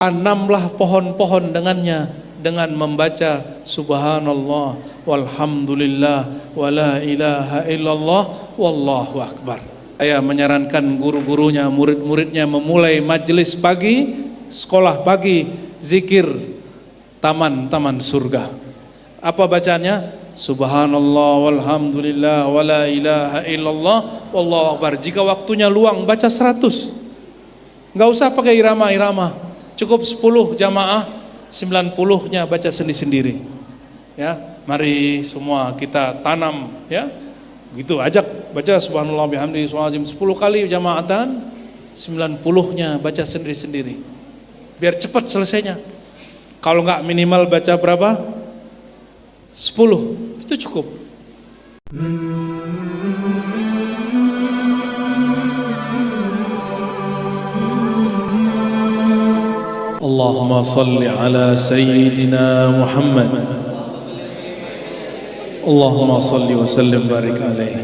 Tanamlah pohon-pohon dengannya dengan membaca subhanallah walhamdulillah wala ilaha illallah wallahu akbar. Saya menyarankan guru-gurunya, murid-muridnya memulai majelis pagi, sekolah pagi, zikir taman-taman surga. Apa bacanya? Subhanallah walhamdulillah wala ilaha illallah wallahu akbar. Jika waktunya luang baca 100. Enggak usah pakai irama-irama. Cukup 10 jamaah, 90-nya baca sendiri-sendiri. Ya, mari semua kita tanam ya. Begitu ajak baca subhanallah bihamdihi subhanallah 10 kali jamaatan, 90-nya baca sendiri-sendiri. Biar cepat selesainya. Kalau enggak minimal baca berapa? 10. Itu cukup. Allahumma salli ala Sayyidina Muhammad. Allahumma salli wa sallim barik alaihi.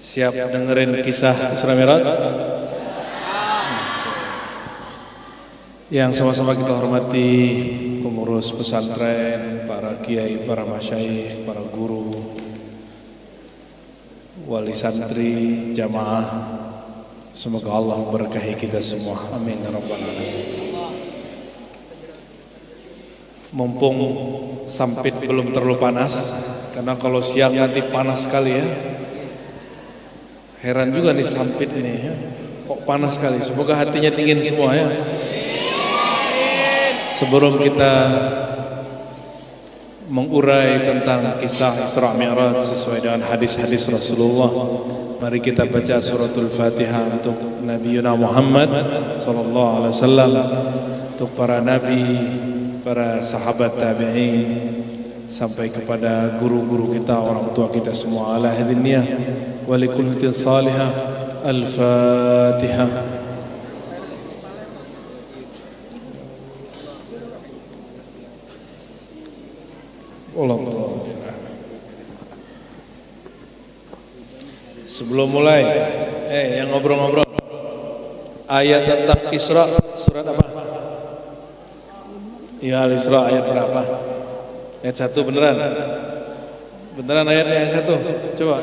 Siap dengerin kisah Isra Mi'raj? Yang sama-sama kita hormati pengurus pesantren, para kiai, para masyayikh, para guru, wali santri, jamaah. Semoga Allah memberkahi kita semua. Amin ya rabbal alamin. Mumpung sampit belum terlalu panas, karena kalau siang nanti panas sekali ya. Heran juga nih sampit ini ya. Kok panas sekali. Semoga hatinya dingin semua ya. Sebelum kita mengurai tentang kisah Isra Mi'raj sesuai dengan hadis-hadis Rasulullah, mari kita baca suratul Fatihah untuk Nabi Muhammad sallallahu alaihi wasallam, untuk para nabi, para sahabat tabi'in, sampai kepada guru-guru kita, orang tua kita semua. Ala hadhihi niyyah wa likulli salihah. Al-Fatihah. Sebelum mulai, yang ngobrol-ngobrol, ayat tentang Isra surat apa? Ya, Al-Isra ayat berapa? Ayat 1 beneran? Beneran ayatnya ayat 1? Coba,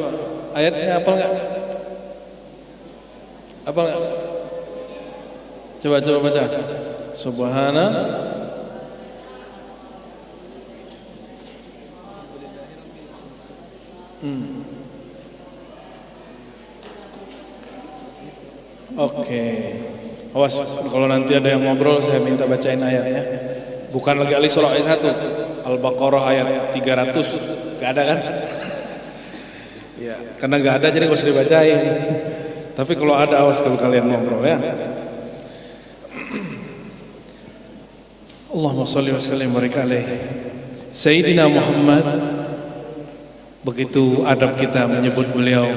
ayatnya hafal nggak? Hafal nggak? Coba baca. Subhana. Oke. Awas, kalau nanti ada yang ngobrol saya minta bacain ayatnya. Bukan lagi Al-Isra ayat 1, Al-Baqarah ayat 300. Gak ada kan? Ya, karena gak ada jadi gak usah dibacain. Tapi kalau ada, awas kalau kalian ngobrol ya. Allahumma sholli wa sallim barik alaihi. Sayyidina Muhammad, begitu adab kita menyebut beliau.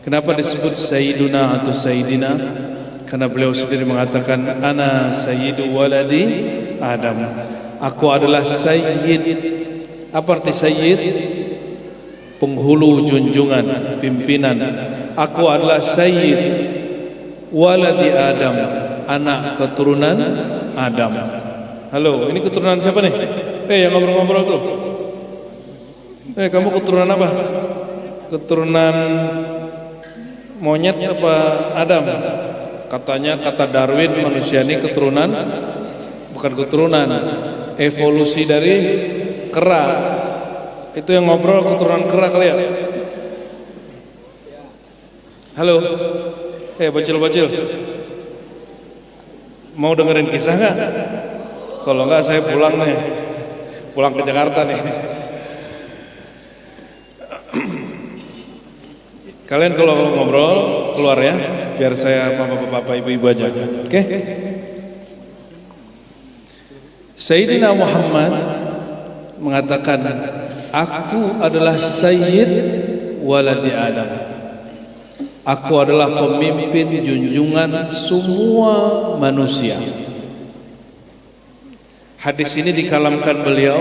Kenapa disebut Sayyiduna atau Sayyidina? Karena beliau sendiri mengatakan, Ana Sayyidu waladi Adam. Aku adalah Sayyid. Apa arti Sayyid? Penghulu junjungan, pimpinan. Aku adalah Sayyid waladi Adam, anak keturunan Adam. Halo, ini keturunan siapa nih? Yang ngobrol-ngobrol tuh. Kamu keturunan apa? Keturunan monyet apa Adam? Katanya kata Darwin manusia ini keturunan, bukan keturunan, evolusi dari kera. Itu yang ngobrol keturunan kera kali ya? Halo, bocil-bocil, mau dengerin kisah nggak? Kalau nggak saya pulang nih, pulang ke Jakarta nih. Kalian kalau ngobrol keluar ya, biar saya sama bapak-bapak ibu-ibu aja. Oke? Sayyidina Muhammad mengatakan, aku adalah Sayyid waladi Adam. Aku adalah pemimpin junjungan semua manusia. Hadis ini dikalamkan beliau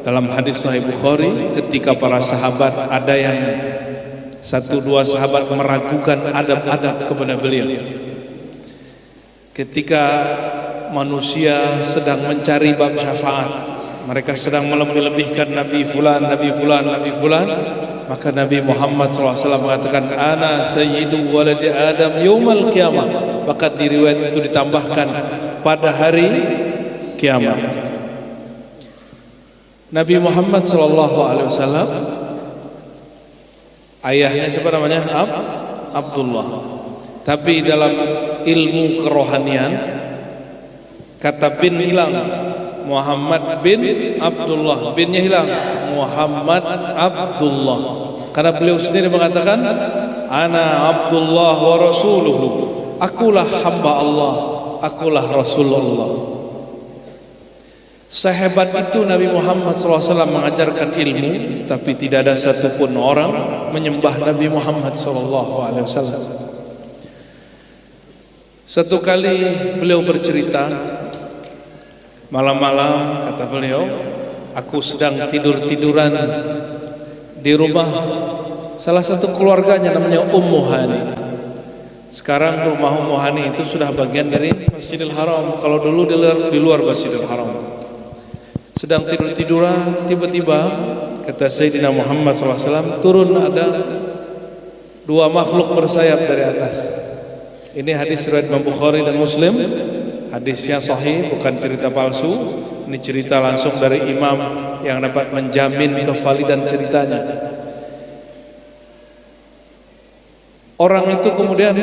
dalam hadis Sahih Bukhari ketika para sahabat, ada yang 1-2 sahabat meragukan adab-adab kepada beliau. ketika manusia sedang mencari bab syafaat, mereka sedang melebih-lebihkan Nabi Fulan, Nabi Fulan, Nabi Fulan, maka Nabi Muhammad SAW mengatakan, ana sayyidu waladi Adam yaumal qiyamah. Maka di riwayat itu ditambahkan, pada hari kiamat. Nabi Muhammad SAW, ayahnya siapa namanya? Abdullah. Tapi dalam ilmu kerohanian, kata bin hilang, Muhammad bin Abdullah, binnya hilang, Muhammad Abdullah. Karena beliau sendiri mengatakan, ana Abdullah wa rasuluhu, akulah hamba Allah, akulah Rasulullah. Sehebat itu Nabi Muhammad SAW mengajarkan ilmu, tapi tidak ada satupun orang menyembah Nabi Muhammad SAW. Satu kali beliau bercerita, malam-malam kata beliau, aku sedang tidur-tiduran di rumah salah satu keluarganya namanya Ummu Hani. Sekarang rumah Ummu Hani itu sudah bagian dari Masjidil Haram. Kalau dulu di luar Masjidil Haram. Sedang tidur-tiduran, tiba-tiba kata Sayyidina Muhammad SAW, turun ada dua makhluk bersayap dari atas. Ini hadis riwayat Imam Bukhari dan Muslim. Hadisnya sahih, bukan cerita palsu. Ini cerita langsung dari imam yang dapat menjamin kevalidan ceritanya. Orang itu kemudian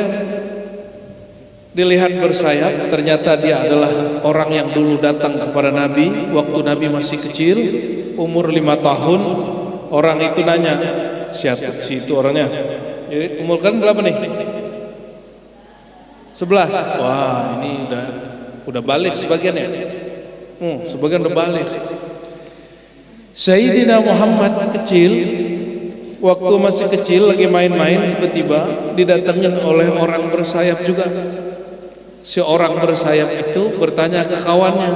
dilihat bersayap, ternyata dia adalah orang yang dulu datang kepada Nabi waktu Nabi masih kecil, umur 5 tahun. Orang itu nanya, siapa si itu orangnya? Jadi umur kan berapa nih? 11. Wah, ini udah balik sebagian ya? Sebagian udah balik. Sayyidina Muhammad kecil, waktu masih kecil lagi main-main, tiba-tiba didatangin oleh orang bersayap juga. Si orang bersayap itu bertanya ke kawannya,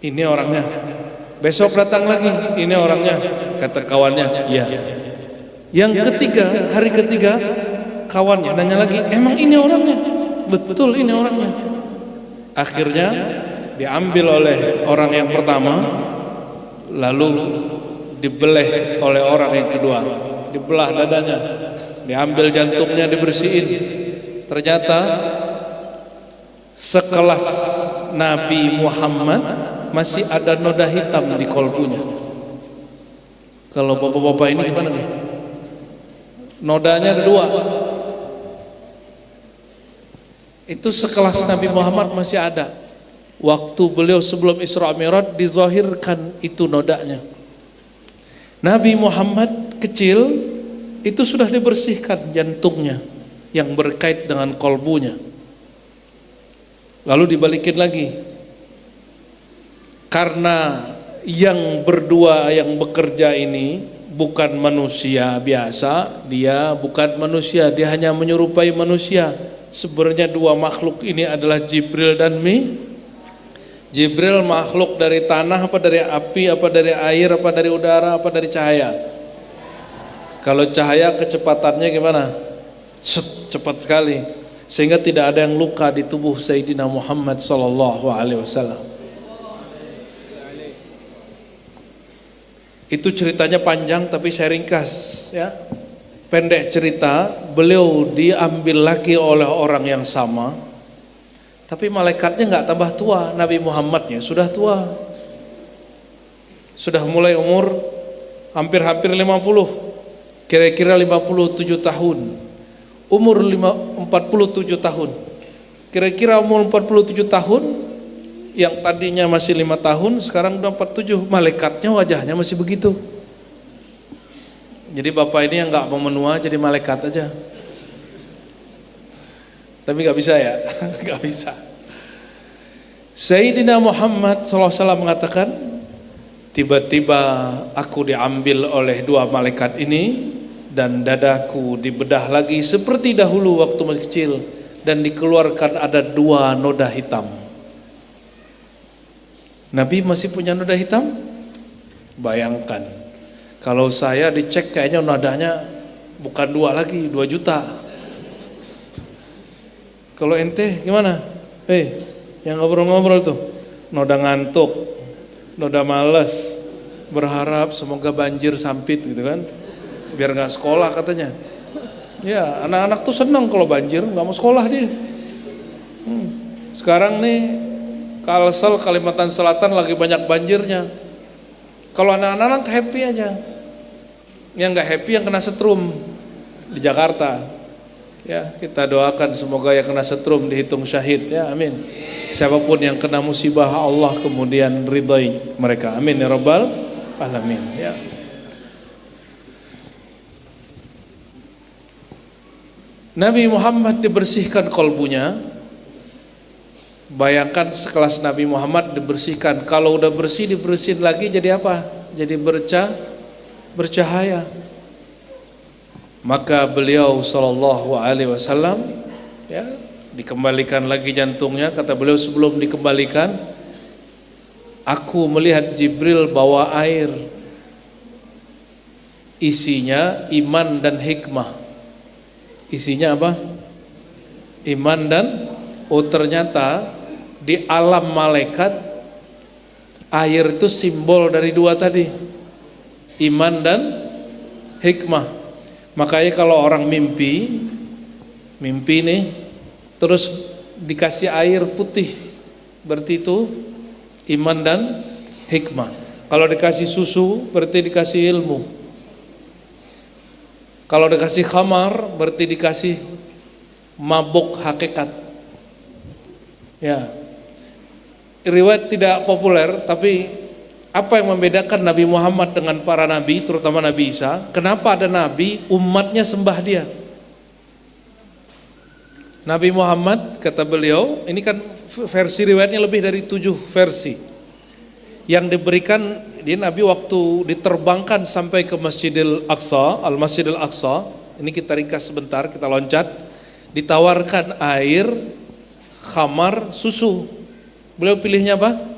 ini orangnya. Besok datang lagi, ini orangnya. Kata kawannya, iya. Yang ketiga, hari ketiga, kawannya nanya lagi, emang ini orangnya? Betul, ini orangnya. Akhirnya diambil oleh orang yang pertama, lalu dibeleh oleh orang yang kedua, dibelah dadanya, diambil jantungnya, dibersihin. Ternyata sekelas Nabi Muhammad masih ada noda hitam di kolbunya. Kalau bapak-bapak ini gimana nih? Nodanya ada 2. Itu sekelas Nabi Muhammad masih ada. Waktu beliau sebelum Isra Mi'raj dizahirkan itu nodanya. Nabi Muhammad kecil itu sudah dibersihkan jantungnya yang berkait dengan kolbunya. Lalu dibalikin lagi, karena yang berdua yang bekerja ini bukan manusia biasa, dia bukan manusia, dia hanya menyerupai manusia. Sebenarnya 2 makhluk ini adalah Jibril dan Jibril makhluk dari tanah, apa dari api, apa dari air, apa dari udara, apa dari cahaya. Kalau cahaya kecepatannya gimana? Cepat sekali, sehingga tidak ada yang luka di tubuh Sayyidina Muhammad SAW. Itu ceritanya panjang, tapi saya ringkas ya. Pendek cerita, beliau diambil lagi oleh orang yang sama, tapi malaikatnya nggak tambah tua. Nabi Muhammadnya sudah tua, sudah mulai umur hampir 50, kira-kira 57 tahun. Umur 47 tahun, kira-kira umur 47 tahun, yang tadinya masih 5 tahun, sekarang udah 47. Malaikatnya wajahnya masih begitu. Jadi bapak ini yang nggak mau menua jadi malaikat aja. Tapi nggak bisa ya, nggak bisa. Sayyidina Muhammad SAW mengatakan, tiba-tiba aku diambil oleh 2 malaikat ini dan dadaku dibedah lagi seperti dahulu waktu masih kecil, dan dikeluarkan ada 2 noda hitam. Nabi masih punya noda hitam? Bayangkan. Kalau saya dicek kayaknya nodanya bukan 2 lagi, 2 juta. Kalau ente gimana? Yang ngobrol-ngobrol tuh, noda ngantuk, noda males, berharap semoga banjir sampit gitu kan, biar nggak sekolah katanya. Ya, anak-anak tuh senang kalau banjir, nggak mau sekolah dia. Sekarang nih Kalsel, Kalimantan Selatan lagi banyak banjirnya. Kalau anak-anak happy aja, yang nggak happy yang kena setrum di Jakarta. Ya, kita doakan semoga yang kena setrum dihitung syahid ya, amin. Siapapun yang kena musibah Allah kemudian ridhai mereka, amin ya rabbal alamin ya. Nabi Muhammad dibersihkan kolbunya. Bayangkan sekelas Nabi Muhammad dibersihkan, kalau udah bersih dibersihin lagi jadi apa? Jadi bercahaya. Maka beliau sallallahu alaihi wasallam ya, dikembalikan lagi jantungnya. Kata beliau sebelum dikembalikan, aku melihat Jibril bawa air, isinya iman dan hikmah. Isinya apa? Iman dan ternyata di alam malaikat air itu simbol dari dua tadi, iman dan hikmah. Makanya kalau orang mimpi nih terus dikasih air putih, berarti itu iman dan hikmah. Kalau dikasih susu berarti dikasih ilmu. Kalau dikasih khamar berarti dikasih mabuk hakikat. Ya, riwayat tidak populer, tapi apa yang membedakan Nabi Muhammad dengan para nabi, terutama Nabi Isa? Kenapa ada nabi umatnya sembah dia? Nabi Muhammad, kata beliau, ini kan versi riwayatnya lebih dari 7 versi yang diberikan. Dia Nabi waktu diterbangkan sampai ke Masjidil Aqsa, Al-Masjidil Aqsa, ini kita ringkas sebentar, kita loncat, ditawarkan air, khamar, susu. Beliau pilihnya apa?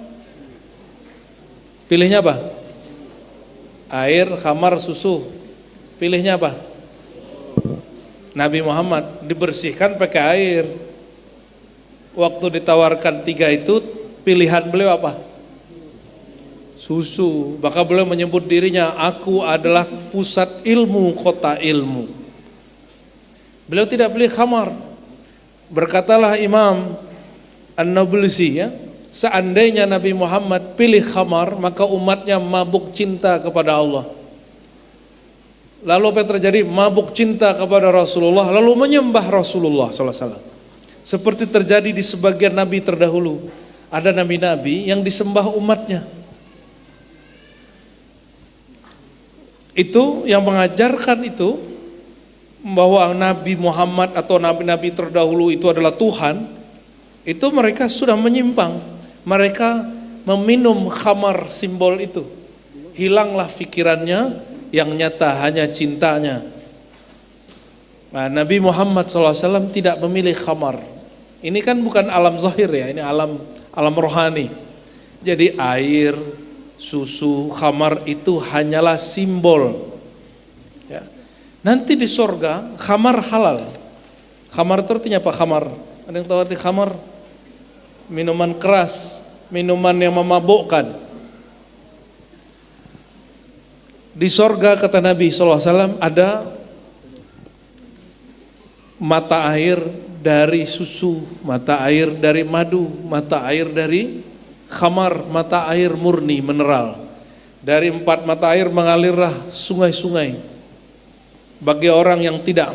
Pilihnya apa? Air, khamar, susu. Pilihnya apa? Nabi Muhammad dibersihkan pakai air. Waktu ditawarkan 3 itu, pilihan beliau apa? Susu. Maka beliau menyebut dirinya, aku adalah pusat ilmu, kota ilmu. Beliau tidak pilih khamar. Berkatalah Imam An-Nablusi ya, seandainya Nabi Muhammad pilih khamar, maka umatnya mabuk cinta kepada Allah. Lalu apa yang terjadi? Mabuk cinta kepada Rasulullah, lalu menyembah Rasulullah SAW. Seperti terjadi di sebagian nabi terdahulu. Ada nabi-nabi yang disembah umatnya. Itu yang mengajarkan itu, bahwa Nabi Muhammad atau nabi-nabi terdahulu itu adalah Tuhan, itu mereka sudah menyimpang. Mereka meminum khamar simbol itu. Hilanglah pikirannya, yang nyata hanya cintanya. Nah, Nabi Muhammad SAW tidak memilih khamar. Ini kan bukan alam zahir ya, ini alam rohani. Jadi air, susu, khamar itu hanyalah simbol. Ya. Nanti di sorga khamar halal. Khamar itu artinya apa? Khamar. Ada yang tahu arti khamar? Minuman keras, minuman yang memabukkan. Di sorga kata Nabi SAW ada mata air dari susu, mata air dari madu, mata air dari khamar, mata air murni mineral. Dari 4 mata air mengalirlah sungai-sungai. Bagi orang yang tidak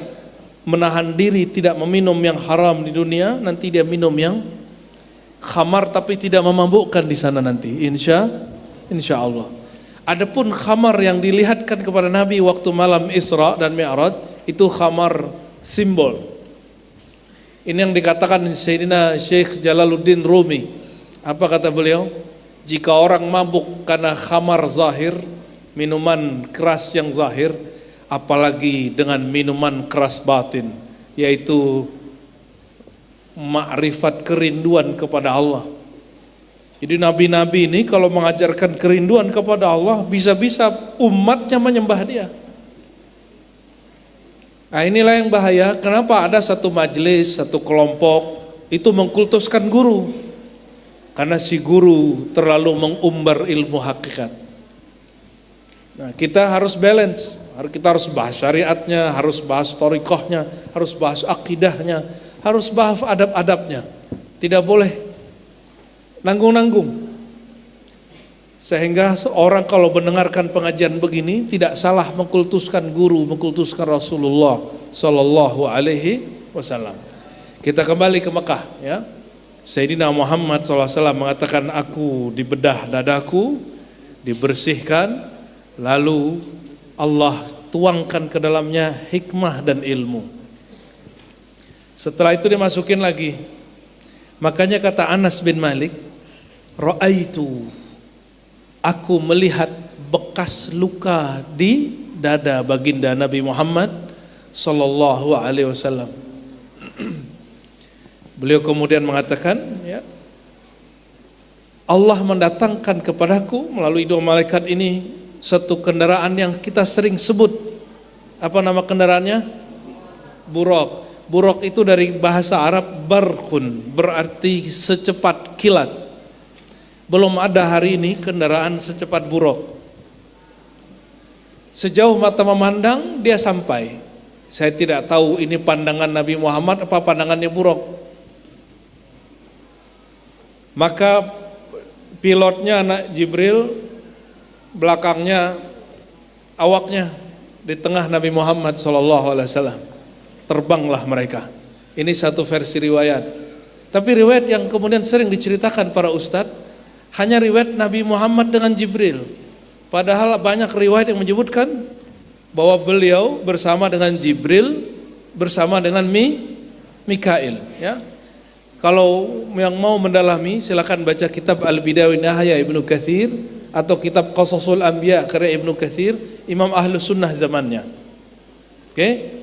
menahan diri, tidak meminum yang haram di dunia, nanti dia minum yang khamar tapi tidak memabukkan di sana nanti, insya Allah. Adapun khamar yang dilihatkan kepada Nabi waktu malam Isra dan Mi'raj itu khamar simbol. Ini yang dikatakan Sayyidina Syekh Jalaluddin Rumi. Apa kata beliau? Jika orang mabuk karena khamar zahir, minuman keras yang zahir, apalagi dengan minuman keras batin, yaitu ma'rifat kerinduan kepada Allah. Jadi nabi-nabi ini kalau mengajarkan kerinduan kepada Allah, bisa-bisa umatnya menyembah dia. Nah inilah yang bahaya. Kenapa ada satu majelis, satu kelompok itu mengkultuskan guru, karena si guru terlalu mengumbar ilmu hakikat. Nah, kita harus balance, kita harus bahas syariatnya, harus bahas thariqahnya, harus bahas akidahnya, harus bahas adab-adabnya. Tidak boleh nanggung-nanggung. Sehingga seorang kalau mendengarkan pengajian begini tidak salah mengkultuskan guru, mengkultuskan Rasulullah sallallahu alaihi wasallam. Kita kembali ke Mekah, ya. Sayyidina Muhammad SAW mengatakan, aku dibedah dadaku, dibersihkan, lalu Allah tuangkan ke dalamnya hikmah dan ilmu. Setelah itu dimasukin lagi. Makanya kata Anas bin Malik, ra'aitu, aku melihat bekas luka di dada baginda Nabi Muhammad sallallahu alaihi wasallam. Beliau kemudian mengatakan, ya, Allah mendatangkan kepadaku melalui dua malaikat ini satu kendaraan yang kita sering sebut. Apa nama kendaraannya? Buraq. Buraq itu dari bahasa Arab barqun, berarti secepat kilat. Belum ada hari ini kendaraan secepat buraq. Sejauh mata memandang dia sampai. Saya tidak tahu ini pandangan Nabi Muhammad apa pandangannya buraq. Maka pilotnya anak Jibril, belakangnya awaknya, di tengah Nabi Muhammad SAW. Terbanglah mereka. Ini satu versi riwayat. Tapi riwayat yang kemudian sering diceritakan para ustadz hanya riwayat Nabi Muhammad dengan Jibril. Padahal banyak riwayat yang menyebutkan bahwa beliau bersama dengan Jibril, bersama dengan Mikail, ya. Kalau yang mau mendalami silakan baca kitab Al-Bidayah wan Nihayah Ibnu Katsir atau kitab Qasasul Anbiya karya Ibnu Katsir, imam Ahlus Sunnah zamannya. Oke?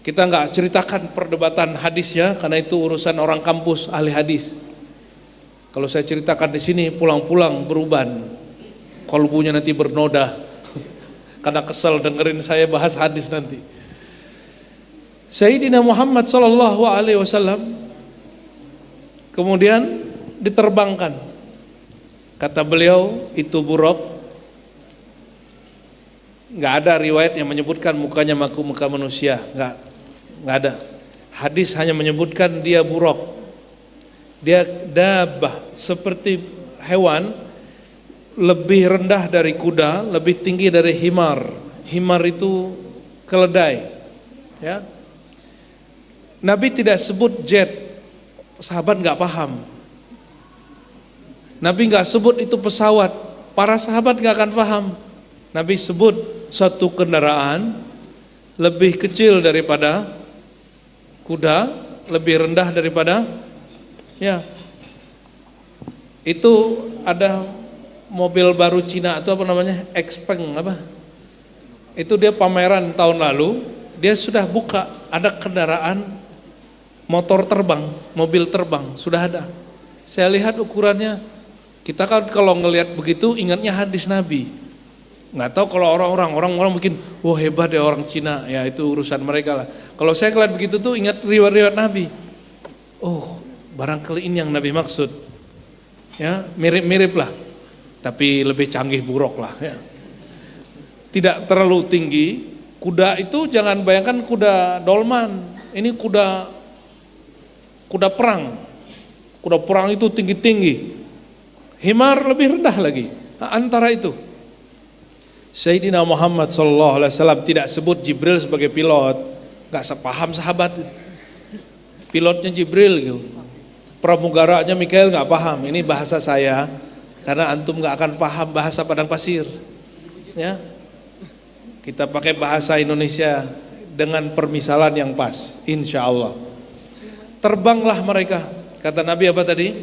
Kita enggak ceritakan perdebatan hadis ya, karena itu urusan orang kampus ahli hadis. Kalau saya ceritakan di sini pulang-pulang beruban, kolbunya nanti bernoda karena kesel dengerin saya bahas hadis nanti. Sayyidina Muhammad sallallahu alaihi wasallam kemudian diterbangkan. Kata beliau itu buraq. Enggak ada riwayat yang menyebutkan mukanya muka manusia, enggak ada. Hadis hanya menyebutkan dia buraq. Dia dabah, seperti hewan, lebih rendah dari kuda, lebih tinggi dari himar. Himar itu keledai, ya. Nabi tidak sebut jet. Sahabat nggak paham. Nabi nggak sebut itu pesawat, para sahabat nggak akan paham. Nabi sebut satu kendaraan lebih kecil daripada kuda, lebih rendah daripada, ya. Itu ada mobil baru Cina atau apa namanya, Xpeng apa? Itu dia pameran tahun lalu, dia sudah buka ada kendaraan motor terbang, mobil terbang, sudah ada. Saya lihat ukurannya, kita kan kalau ngelihat begitu ingatnya hadis Nabi. Nggak tahu kalau orang-orang mungkin, wah hebat ya orang Cina, ya itu urusan mereka lah. Kalau saya ngelihat begitu tuh ingat riwayat Nabi. Oh, barangkali ini yang Nabi maksud. Ya, mirip-mirip lah, tapi lebih canggih buraq lah. Ya. Tidak terlalu tinggi. Kuda itu jangan bayangkan kuda dolman. Ini kuda perang. Kuda perang itu tinggi-tinggi. Himar lebih rendah lagi. Antara itu. Sayyidina Muhammad SAW tidak sebut Jibril sebagai pilot. Gak sepaham sahabat. Pilotnya Jibril gitu. Pramugaranya Mikail gak paham. Ini bahasa saya. Karena antum gak akan paham bahasa padang pasir. Ya. Kita pakai bahasa Indonesia dengan permisalan yang pas. Insya Allah. Terbanglah mereka. Kata Nabi apa tadi?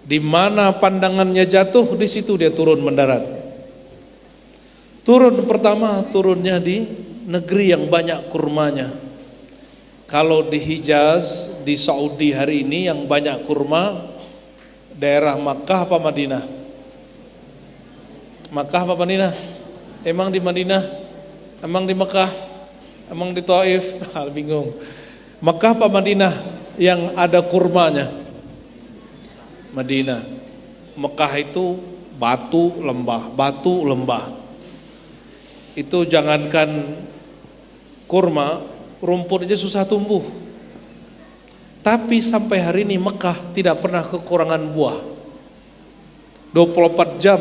Di mana pandangannya jatuh, di situ dia turun mendarat. Turun pertama, turunnya di negeri yang banyak kurmanya. Kalau di Hijaz, di Saudi hari ini yang banyak kurma, daerah Makkah apa Madinah? Makkah apa Madinah? Emang di Madinah? Emang di Makkah? Emang di Taif? Bingung. Makkah apa Madinah? yang ada kurmanya? Madinah. Mekah itu batu lembah. Itu jangankan kurma, rumput aja susah tumbuh. Tapi sampai hari ini Mekah tidak pernah kekurangan buah. 24 jam,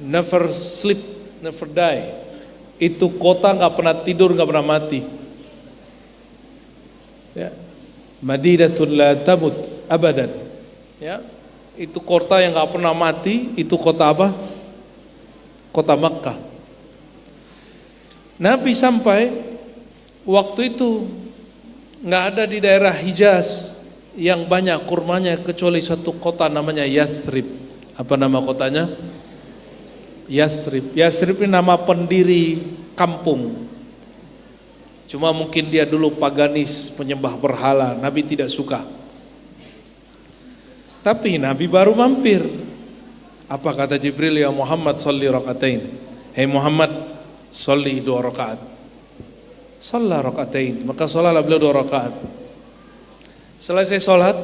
never sleep, never die. Itu kota nggak pernah tidur, nggak pernah mati. Ya. Madinatul la tamut abadan. Ya. Itu kota yang nggak pernah mati. Itu kota apa? Kota Makkah. Nabi sampai waktu itu nggak ada di daerah Hijaz yang banyak kurmanya kecuali satu kota namanya Yathrib. Apa nama kotanya? Yathrib. Yathrib ini nama pendiri kampung. Cuma mungkin dia dulu paganis, penyembah berhala. Nabi tidak suka. Tapi Nabi baru mampir. Apa kata Jibril? Ya Muhammad, sholli rakaatain. Hei Muhammad, sholli 2 rakaat. Shalla rakaatain. Maka sholalah beliau 2 rakaat. Selesai sholat,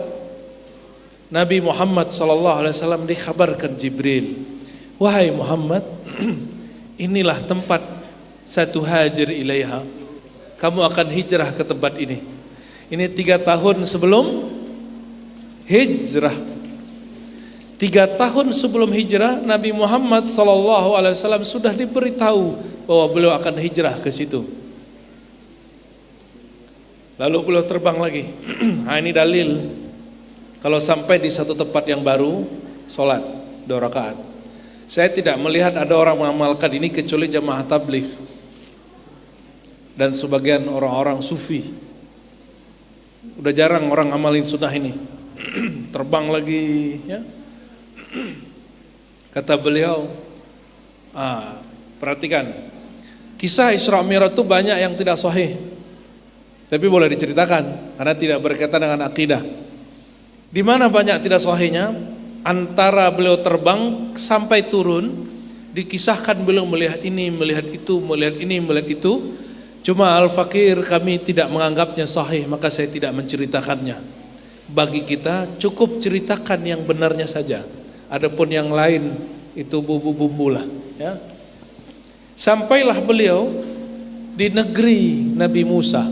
Nabi Muhammad SAW dikhabarkan Jibril, wahai Muhammad, inilah tempat satu hajir ilaiha. Kamu akan hijrah ke tempat ini. Ini 3 tahun sebelum hijrah. 3 tahun sebelum hijrah, Nabi Muhammad SAW sudah diberitahu bahwa beliau akan hijrah ke situ. Lalu beliau terbang lagi. Nah, ini dalil kalau sampai di satu tempat yang baru, sholat 2 rakaat. Saya tidak melihat ada orang mengamalkan ini kecuali jamaah tabligh dan sebagian orang-orang sufi. Udah jarang orang amalin sunnah ini. Terbang lagi, ya. Kata beliau, perhatikan, kisah Isra Mi'raj itu banyak yang tidak sahih, tapi boleh diceritakan karena tidak berkaitan dengan akidah. Di mana banyak tidak sahihnya? Antara beliau terbang sampai turun, dikisahkan beliau melihat ini, melihat itu, melihat ini, melihat itu. Cuma Al-Fakir kami tidak menganggapnya sahih, maka saya tidak menceritakannya. Bagi kita cukup ceritakan yang benarnya saja. Adapun yang lain itu bumbu-bumbu lah, ya. Sampailah beliau di negeri Nabi Musa.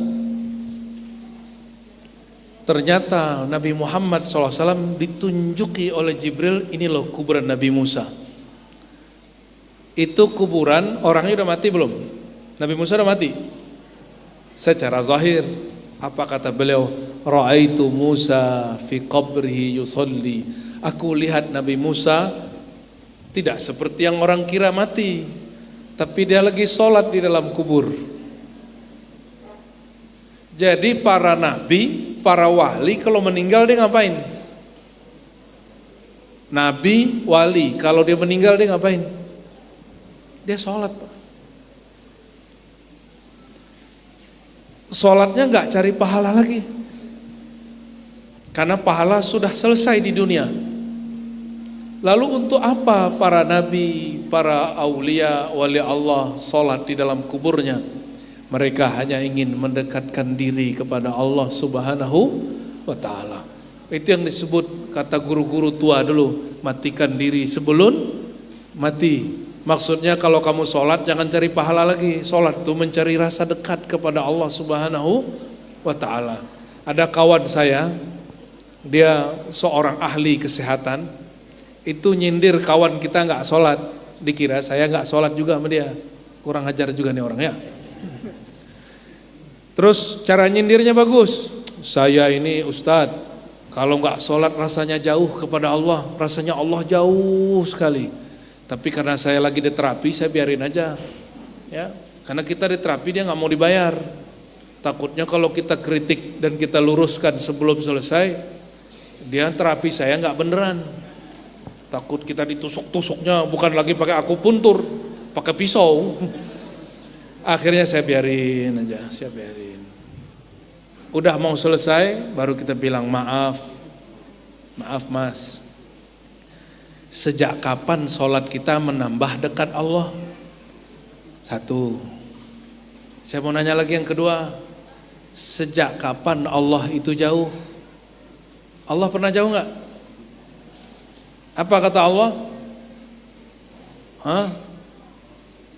Ternyata Nabi Muhammad SAW ditunjuki oleh Jibril, ini loh kuburan Nabi Musa. Itu kuburan, orangnya udah mati belum? Nabi Musa udah mati? Secara zahir, apa kata beliau? Ra'aitu Musa fi qabrihi yusalli. Aku lihat Nabi Musa tidak seperti yang orang kira mati, tapi dia lagi sholat di dalam kubur. Jadi para nabi, para wali kalau meninggal dia ngapain? Nabi, wali, kalau dia meninggal dia ngapain? Dia sholat. Sholatnya nggak cari pahala lagi, karena pahala sudah selesai di dunia. Lalu untuk apa para nabi, para aulia, wali Allah sholat di dalam kuburnya? Mereka hanya ingin mendekatkan diri kepada Allah Subhanahu wa ta'ala. Itu yang disebut kata guru-guru tua dulu, matikan diri sebelum mati. Maksudnya kalau kamu sholat jangan cari pahala lagi. Sholat itu mencari rasa dekat kepada Allah Subhanahu wa ta'ala. Ada kawan saya, dia seorang ahli kesehatan, itu nyindir kawan kita nggak sholat, dikira saya nggak sholat juga sama dia. Kurang ajar juga nih orang, ya. Terus cara nyindirnya bagus. Saya ini ustadz, kalau nggak sholat rasanya jauh kepada Allah, rasanya Allah jauh sekali. Tapi karena saya lagi di terapi, saya biarin aja, ya. Karena kita di terapi dia nggak mau dibayar. Takutnya kalau kita kritik dan kita luruskan sebelum selesai, dia terapi saya nggak beneran. Takut kita ditusuk-tusuknya, bukan lagi pakai akupuntur, pakai pisau. Akhirnya saya biarin aja, saya biarin. Udah mau selesai, baru kita bilang maaf mas. Sejak kapan sholat kita menambah dekat Allah? Satu. Saya mau nanya lagi yang kedua. Sejak kapan Allah itu jauh? Allah pernah jauh nggak? Apa kata Allah?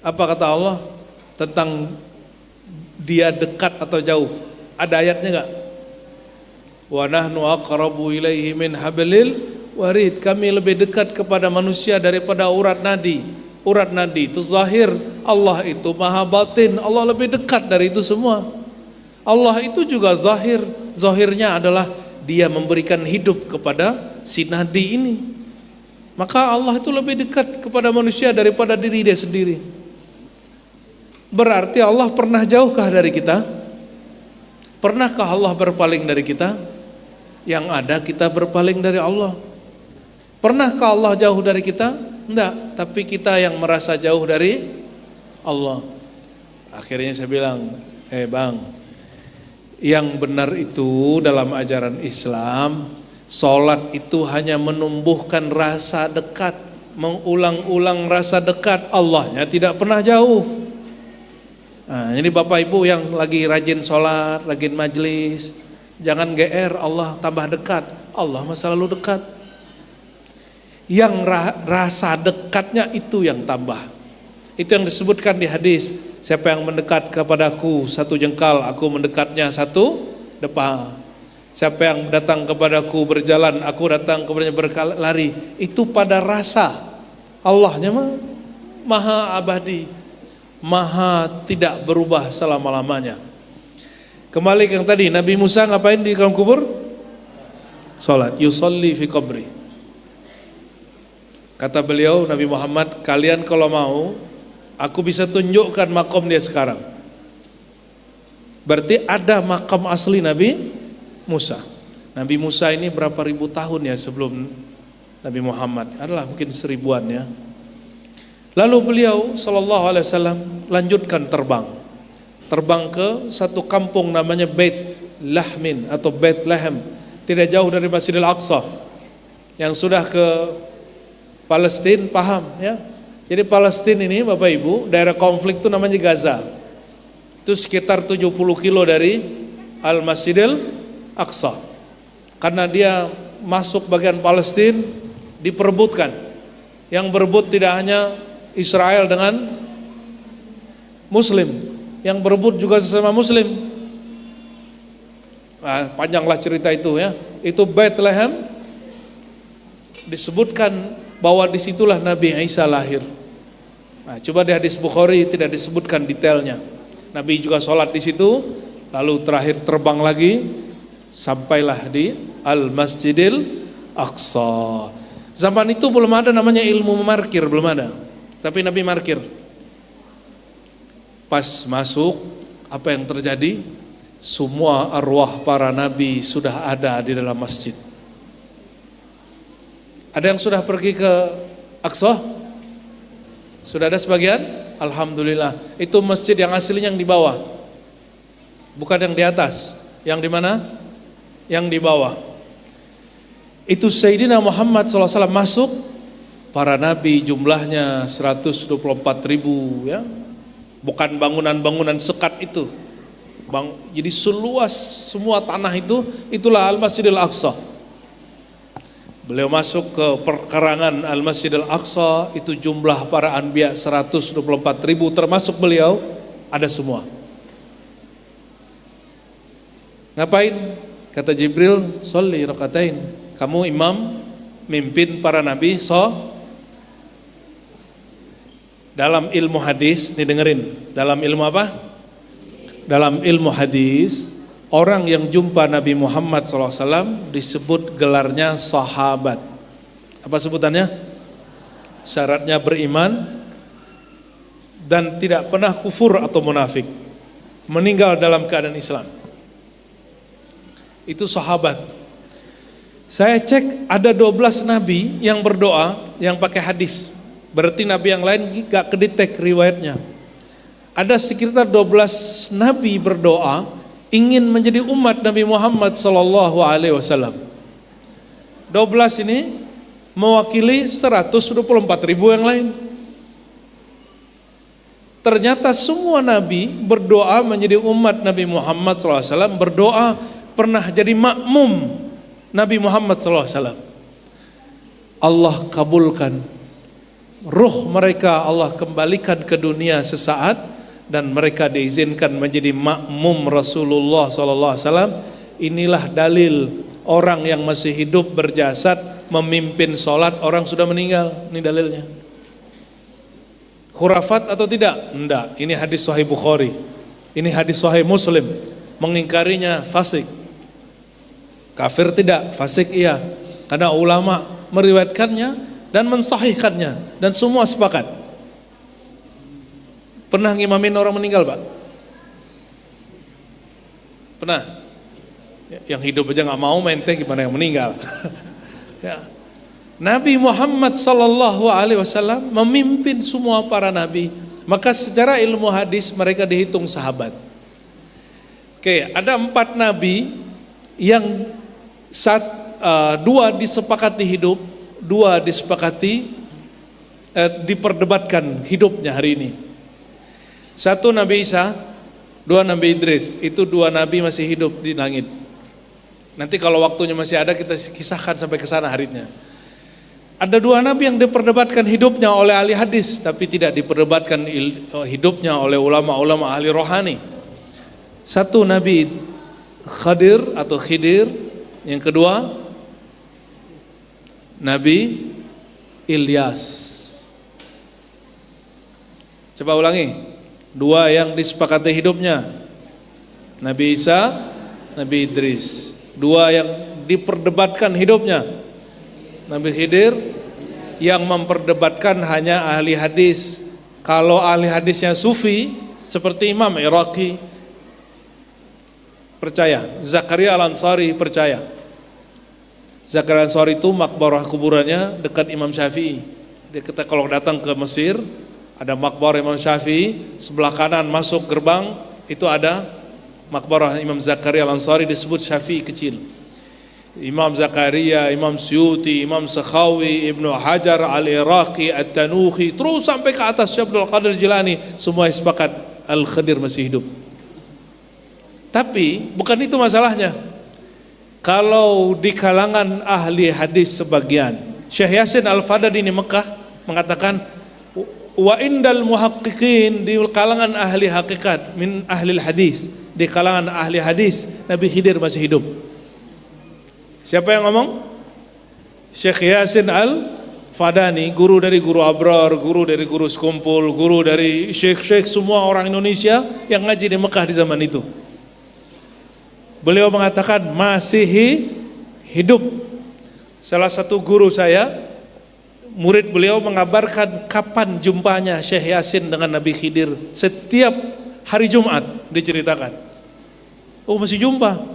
Apa kata Allah tentang dia dekat atau jauh? Ada ayatnya nggak? Wa nahnu aqrabu ilaihi min hablil warid. Kami lebih dekat kepada manusia daripada urat nadi. Urat nadi itu zahir, Allah itu maha batin. Allah lebih dekat dari itu semua. Allah itu juga zahir. Zahirnya adalah dia memberikan hidup kepada si nadi ini. Maka Allah itu lebih dekat kepada manusia daripada diri dia sendiri. Berarti Allah pernah jauhkah dari kita? Pernahkah Allah berpaling dari kita? Yang ada kita berpaling dari Allah. Pernahkah Allah jauh dari kita? Enggak, tapi kita yang merasa jauh dari Allah. Akhirnya saya bilang, bang, yang benar itu dalam ajaran Islam, sholat itu hanya menumbuhkan rasa dekat, mengulang-ulang rasa dekat. Allahnya tidak pernah jauh. Nah, ini Bapak Ibu yang lagi rajin sholat, rajin majlis, jangan GR Allah tambah dekat. Allah masa lalu dekat. Yang rasa dekatnya itu yang tambah. Itu yang disebutkan di hadis, siapa yang mendekat kepadaku 1 jengkal, aku mendekatnya 1 depa. Siapa yang datang kepadaku berjalan, aku datang kepadanya berlari. Itu pada rasa. Allahnya maha abadi, maha tidak berubah selama-lamanya. Kembali ke yang tadi, Nabi Musa ngapain di dalam kubur? Salat, yusolli fi qabri. Kata beliau, Nabi Muhammad, kalian kalau mau, aku bisa tunjukkan makom dia sekarang. Berarti ada makam asli Nabi Musa. Nabi Musa ini berapa ribu tahun ya sebelum Nabi Muhammad? Adalah mungkin 1000-an ya. Lalu beliau sallallahu alaihi wasallam lanjutkan terbang. Terbang ke satu kampung namanya Beit Lahmin atau Bethlehem, tidak jauh dari Masjidil Aqsa. Yang sudah ke Palestina paham ya. Jadi Palestina ini Bapak Ibu, daerah konflik itu namanya Gaza. Itu sekitar 70 kilo dari Al-Masjidil Aqsa. Karena dia masuk bagian Palestina, diperebutkan. Yang berebut tidak hanya Israel dengan Muslim, yang berebut juga sesama Muslim. Nah, panjanglah cerita itu ya. Itu Bethlehem, disebutkan bahwa disitulah Nabi Isa lahir. Nah, coba di hadis Bukhari tidak disebutkan detailnya. Nabi juga sholat di situ, lalu terakhir terbang lagi, sampailah di Al-Masjidil Aqsa. Zaman itu belum ada namanya ilmu memarkir, belum ada. Tapi Nabi markir. Pas masuk, apa yang terjadi? Semua arwah para nabi sudah ada di dalam masjid. Ada yang sudah pergi ke Aqsa? Sudah ada sebagian? Alhamdulillah. Itu masjid yang aslinya yang di bawah, bukan yang di atas. Yang di mana? Yang di bawah. Itu Sayyidina Muhammad SAW masuk, para nabi jumlahnya 124.000 ya. Bukan bangunan-bangunan sekat itu. Jadi seluas semua tanah itu, itulah Al-Masjidil Aqsa. Beliau masuk ke perkarangan Al-Masjidil Aqsa, itu jumlah para anbiya 124.000, termasuk beliau, ada semua. Ngapain? Kata Jibril, sholli rakatain. Kamu imam, mimpin para nabi, dalam ilmu hadis, nih dengerin. Dalam ilmu apa? Dalam ilmu hadis, orang yang jumpa Nabi Muhammad SAW disebut gelarnya sahabat. Apa sebutannya? Syaratnya beriman dan tidak pernah kufur atau munafik, meninggal dalam keadaan Islam. Itu sahabat. Saya cek ada 12 nabi yang berdoa yang pakai hadis. Berarti nabi yang lain gak kedetek riwayatnya. Ada sekitar 12 nabi berdoa ingin menjadi umat Nabi Muhammad sallallahu alaihi wasallam. 12 ini mewakili 124.000 yang lain. Ternyata semua nabi berdoa menjadi umat Nabi Muhammad SAW, berdoa pernah jadi makmum Nabi Muhammad SAW. Allah kabulkan ruh mereka, Allah kembalikan ke dunia sesaat, dan mereka diizinkan menjadi makmum Rasulullah SAW. Inilah dalil orang yang masih hidup berjasad memimpin sholat orang sudah meninggal. Ini dalilnya. Khurafat atau tidak? Enggak. Ini hadis Sahih Bukhari, ini hadis Sahih Muslim. Mengingkarinya fasik. Kafir tidak, fasik iya. Karena ulama meriwayatkannya dan mensahihkannya, dan semua sepakat. Pernah ngimamin orang meninggal, Pak? Pernah? Yang hidup aja nggak mau, mente gimana yang meninggal? Ya. Nabi Muhammad sallallahu alaihi wasallam memimpin semua para nabi. Maka secara ilmu hadis mereka dihitung sahabat. Oke, ada 4 nabi yang dua disepakati hidup, 2 disepakati diperdebatkan hidupnya hari ini. 1 Nabi Isa, 2 Nabi Idris. Itu 2 nabi masih hidup di langit. Nanti kalau waktunya masih ada kita kisahkan sampai ke sana harinya. Ada 2 nabi yang diperdebatkan hidupnya oleh ahli hadis, tapi tidak diperdebatkan hidupnya oleh ulama-ulama ahli rohani. 1 Nabi Khadir atau Khidir, yang kedua Nabi Ilyas. Coba ulangi. 2 yang disepakati hidupnya, Nabi Isa, Nabi Idris. 2 yang diperdebatkan hidupnya, Nabi Khidir. Yang memperdebatkan hanya ahli hadis. Kalau ahli hadisnya sufi seperti Imam Iraqi percaya, Zakaria Al-Ansari percaya. Zakaria Al-Ansari itu makbarah kuburannya dekat Imam Syafi'i. Kita kalau datang ke Mesir, ada makbarah Imam Syafi'i, sebelah kanan masuk gerbang itu ada makbarah Imam Zakaria Al-Ansari, disebut Syafi'i kecil. Imam Zakaria, Imam Suyuti, Imam Sakhawi, Ibnu Hajar, Al-Iraqi, At-Tanuhi, terus sampai ke atas Syekh Abdul Qadir Jilani, semua sepakat Al-Khadir masih hidup. Tapi bukan itu masalahnya. Kalau di kalangan ahli hadis sebagian, Syekh Yasin Al-Fadad di Mekah mengatakan, wa indal muhaqqiqin, di kalangan ahli hakikat, min ahli hadis, di kalangan ahli hadis Nabi Khidir masih hidup. Siapa yang ngomong? Syekh Yasin Al-Fadani, guru dari guru Abrar, guru dari guru Sekumpul, guru dari syekh-syekh semua orang Indonesia yang ngaji di Mekah di zaman itu. Beliau mengatakan masih hidup. Salah satu guru saya, murid beliau mengabarkan kapan jumpanya Syekh Yasin dengan Nabi Khidir. Setiap hari Jumat diceritakan. Oh, masih jumpa.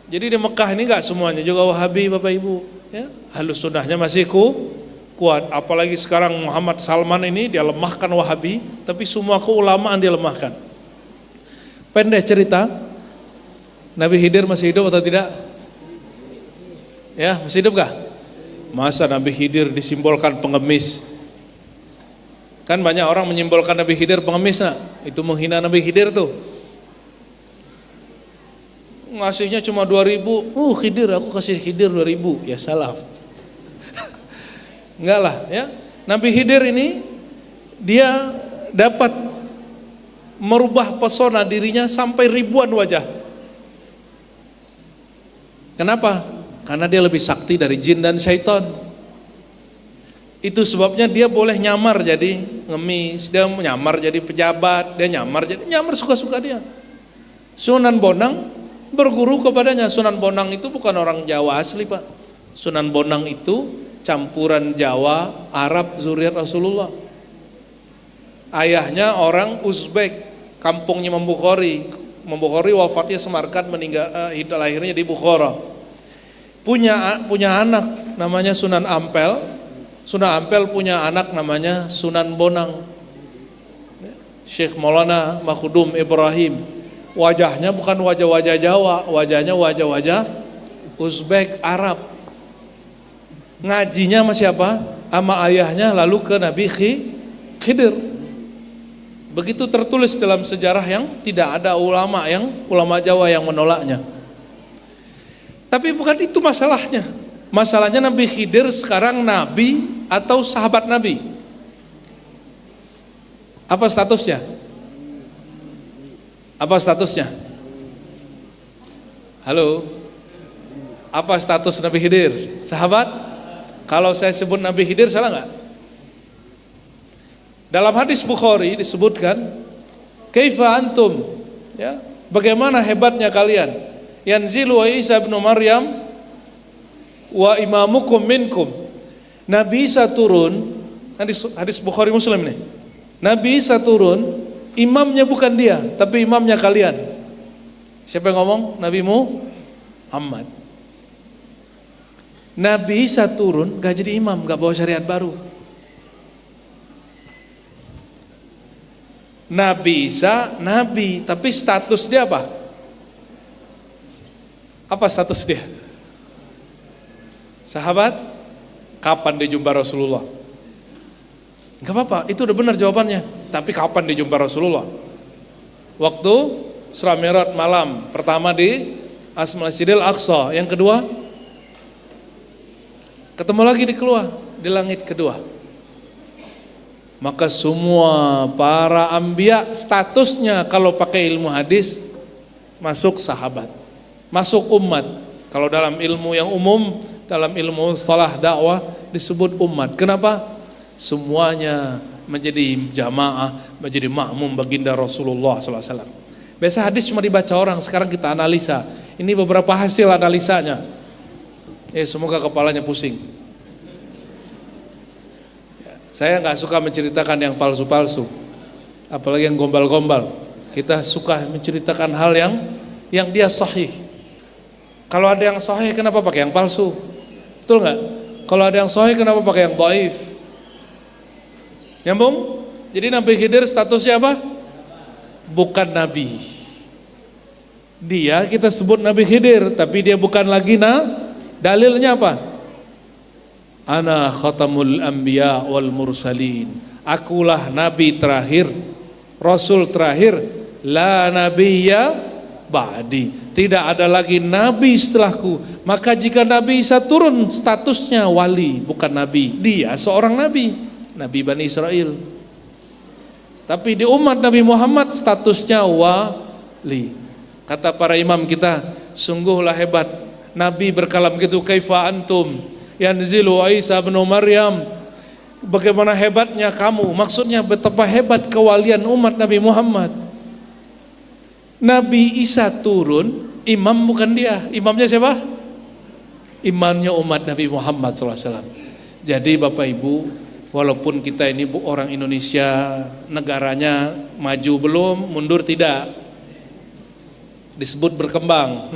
Jadi di Mekah ini enggak semuanya juga Wahabi, Bapak Ibu, ya. Ahlus Sunnahnya masih kuat. Apalagi sekarang Muhammad Salman ini dia lemahkan Wahabi, tapi semua keulamaan dia lemahkan. Pendek cerita, Nabi Khidir masih hidup atau tidak? Ya, masih hidup kah? Masa Nabi Khidir disimbolkan pengemis? Kan banyak orang menyimbolkan Nabi Khidir pengemis, nah. Itu menghina Nabi Khidir tuh. Ngasihnya cuma 2.000, Khidir, aku kasih Khidir 2.000, ya salah. Enggak lah, ya. Nabi Khidir ini dia dapat merubah pesona dirinya sampai ribuan wajah. Kenapa? Karena dia lebih sakti dari jin dan syaitan. Itu sebabnya dia boleh nyamar jadi ngemis, dia nyamar jadi pejabat, dia nyamar suka-suka dia. Sunan Bonang berguru kepadanya. Sunan Bonang itu bukan orang Jawa asli, Pak. Sunan Bonang itu campuran Jawa, Arab, zuriat Rasulullah. Ayahnya orang Uzbek, kampungnya Imam Bukhari. Imam Bukhari wafatnya Samarkand, lahirnya di Bukhara. Punya anak namanya Sunan Ampel. Sunan Ampel punya anak namanya Sunan Bonang. Syekh Maulana Makhudum Ibrahim. Wajahnya bukan wajah-wajah Jawa, wajahnya wajah-wajah Uzbek, Arab. Ngajinya sama siapa? Sama ayahnya, lalu ke Nabi Khidir. Begitu tertulis dalam sejarah yang tidak ada ulama Jawa yang menolaknya. Tapi bukan itu masalahnya. Masalahnya Nabi Khidir sekarang nabi atau sahabat Nabi? Apa statusnya? Apa statusnya? Halo? Apa status Nabi Khidir? Sahabat? Kalau saya sebut Nabi Khidir salah nggak? Dalam hadis Bukhari disebutkan, kaifa antum, ya, bagaimana hebatnya kalian? Yanzilu Isa bin Maryam wa imamukum minkum. Nabi Isa turun, hadis Bukhari Muslim nih. Nabi Isa turun, imamnya bukan dia, tapi imamnya kalian. Siapa yang ngomong? Nabi Muhammad. Nabi Isa turun, gak jadi imam, gak bawa syariat baru. Nabi Isa, nabi, tapi status dia apa? Apa status dia? Sahabat? Kapan dia jumpa Rasulullah? Gak apa-apa, itu udah benar jawabannya. Tapi kapan dia jumpa Rasulullah? Waktu Isra Mi'raj malam pertama di Masjidil Aqsa. Yang kedua, ketemu lagi di langit kedua. Maka semua para anbiya statusnya kalau pakai ilmu hadis masuk sahabat, masuk umat. Kalau dalam ilmu yang umum, dalam ilmu salah dakwah disebut umat. Kenapa? Semuanya menjadi jamaah, menjadi makmum baginda Rasulullah SAW. Biasa hadis cuma dibaca orang, sekarang kita analisa. Ini beberapa hasil analisanya. Semoga kepalanya pusing. Saya nggak suka menceritakan yang palsu-palsu, apalagi yang gombal-gombal. Kita suka menceritakan hal yang dia sahih. Kalau ada yang sahih, kenapa pakai yang palsu? Betul nggak? Kalau ada yang sahih, kenapa pakai yang dhaif? Nyambung? Jadi Nabi Khidir statusnya apa? Bukan nabi. Dia kita sebut Nabi Khidir, tapi dia bukan lagi dalilnya apa? Ana khatamul anbiya wal mursalin. Akulah nabi terakhir, rasul terakhir, la nabiyya ba'di. Tidak ada lagi nabi setelahku. Maka jika Nabi Isa turun, statusnya wali, bukan nabi. Dia seorang nabi, Nabi Bani Israel. Tapi di umat Nabi Muhammad statusnya wali. Kata para imam kita, sungguhlah hebat. Nabi berkalam gitu, kaifa antum yanzilu Isa bin Maryam, bagaimana hebatnya kamu, maksudnya betapa hebat kewalian umat Nabi Muhammad. Nabi Isa turun, imam bukan dia, imamnya siapa? Imamnya umat Nabi Muhammad SAW. Jadi Bapak Ibu, walaupun kita ini orang Indonesia, negaranya maju belum, mundur tidak, disebut berkembang.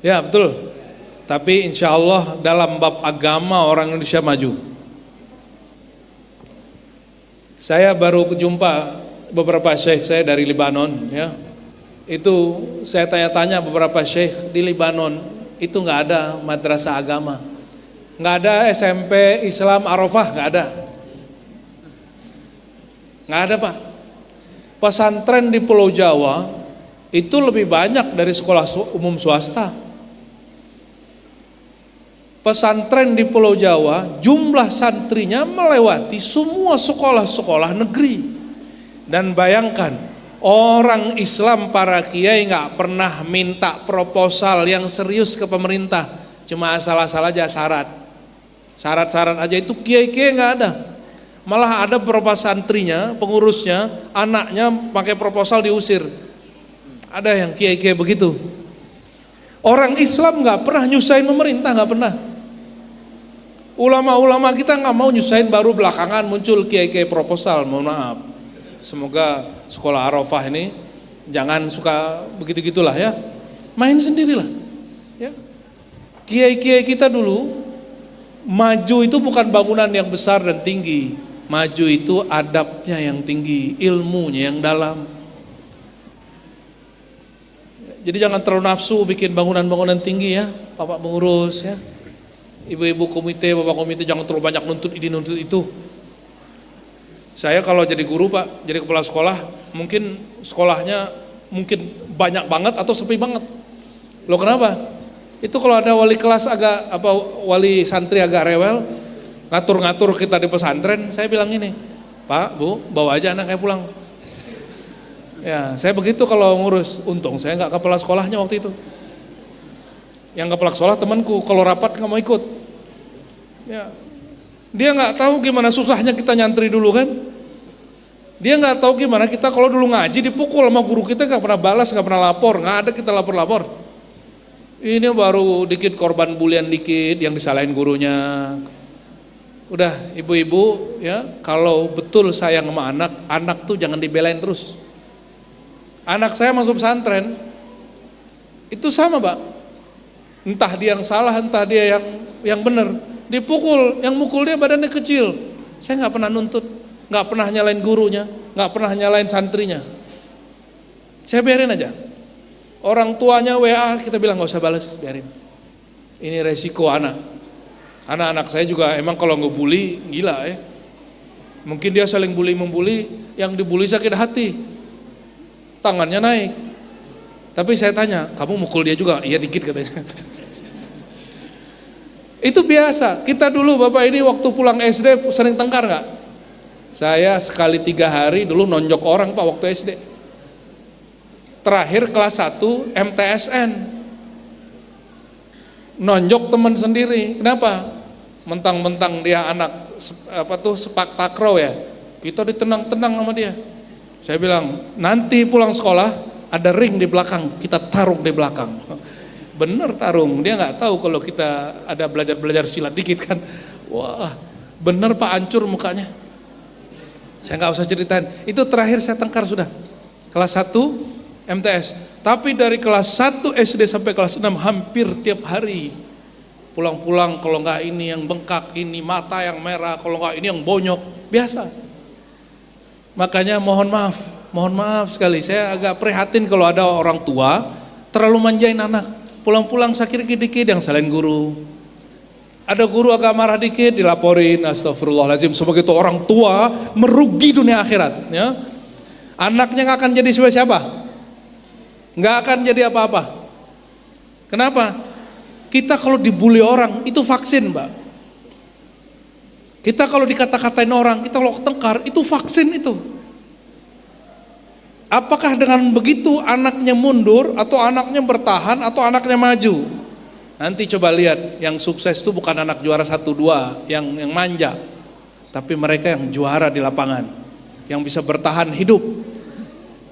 Ya betul. Tapi insya Allah dalam bab agama orang Indonesia maju. Saya baru jumpa beberapa syekh saya dari Lebanon, ya. Itu saya tanya-tanya beberapa syekh di Lebanon, itu nggak ada madrasah agama, nggak ada SMP Islam Arafah, nggak ada Pak. Pesantren di Pulau Jawa itu lebih banyak dari sekolah umum swasta. Pesantren di Pulau Jawa jumlah santrinya melewati semua sekolah-sekolah negeri. Dan bayangkan, orang Islam para kiai nggak pernah minta proposal yang serius ke pemerintah, cuma asal-asal aja syarat-syarat aja, itu kiai-kiai nggak ada. Malah ada beberapa santrinya, pengurusnya, anaknya pakai proposal diusir. Ada yang kiai-kiai begitu. Orang Islam nggak pernah nyusahin pemerintah, nggak pernah. Ulama-ulama kita nggak mau nyusahin, baru belakangan muncul kiai-kiai proposal. Mohon maaf, semoga sekolah Arafah ini jangan suka begitu-gitulah ya, main sendirilah ya. Kiai-kiai kita dulu maju itu bukan bangunan yang besar dan tinggi, maju itu adabnya yang tinggi, ilmunya yang dalam. Jadi jangan terlalu nafsu bikin bangunan-bangunan tinggi ya, Bapak pengurus ya. Ibu-ibu komite, bapak komite, jangan terlalu banyak nuntut ini nuntut itu. Saya kalau jadi guru Pak, jadi kepala sekolah, mungkin sekolahnya mungkin banyak banget atau sepi banget. Loh kenapa? Itu kalau ada wali kelas wali santri agak rewel, ngatur-ngatur kita di pesantren, saya bilang ini, Pak, Bu, bawa aja anaknya pulang. Ya, saya begitu kalau ngurus. Untung saya nggak kepala sekolahnya waktu itu. Yang kepala sekolah temanku, kalau rapat nggak mau ikut. Ya, dia nggak tahu gimana susahnya kita nyantri dulu kan. Dia nggak tahu gimana kita kalau dulu ngaji dipukul sama guru kita, nggak pernah balas, nggak pernah lapor, nggak ada kita lapor-lapor. Ini baru dikit korban bulian dikit yang disalahin gurunya. Udah ibu-ibu ya, kalau betul sayang sama anak, anak tuh jangan dibelain terus. Anak saya masuk pesantren, itu sama Pak. Entah dia yang salah, entah dia yang benar. Dipukul, yang mukul dia badannya kecil. Saya nggak pernah nuntut, nggak pernah nyalain gurunya, nggak pernah nyalain santrinya. Saya biarin aja. Orang tuanya WA, kita bilang nggak usah balas, biarin. Ini resiko anak. Anak-anak saya juga emang kalau ngebully gila ya. Mungkin dia saling bully membuli, yang dibully sakit hati. Tangannya naik. Tapi saya tanya, kamu mukul dia juga? Iya dikit katanya. Itu biasa. Kita dulu Bapak ini waktu pulang SD sering tengkar nggak? Saya sekali 3 hari dulu nonjok orang Pak waktu SD. Terakhir kelas 1 MTSN. Nonjok teman sendiri. Kenapa? Mentang-mentang dia anak sepak takraw ya. Kita ditenang-tenang sama dia. Saya bilang, nanti pulang sekolah ada ring di belakang, kita tarung di belakang. Bener tarung, dia nggak tahu kalau kita ada belajar silat dikit kan. Wah, bener Pak, hancur mukanya. Saya nggak usah ceritain. Itu terakhir saya tengkar sudah. Kelas 1 MTS. Tapi dari kelas 1 SD sampai kelas 6 hampir tiap hari. Pulang-pulang kalau nggak ini yang bengkak, ini mata yang merah, kalau nggak ini yang bonyok, biasa. Makanya mohon maaf sekali, saya agak prihatin kalau ada orang tua terlalu manjain anak. Pulang-pulang sakit dikit-dikit yang salahin guru. Ada guru agak marah dikit dilaporin, astagfirullahaladzim. Sebagai itu orang tua merugi dunia akhirat. Ya. Anaknya nggak akan jadi siapa? Nggak akan jadi apa-apa. Kenapa? Kita kalau dibully orang itu vaksin Mbak. Kita kalau dikata-katain orang, kita kalau tengkar, itu vaksin itu. Apakah dengan begitu anaknya mundur, atau anaknya bertahan, atau anaknya maju? Nanti coba lihat, yang sukses itu bukan anak juara 1-2, yang manja. Tapi mereka yang juara di lapangan, yang bisa bertahan hidup.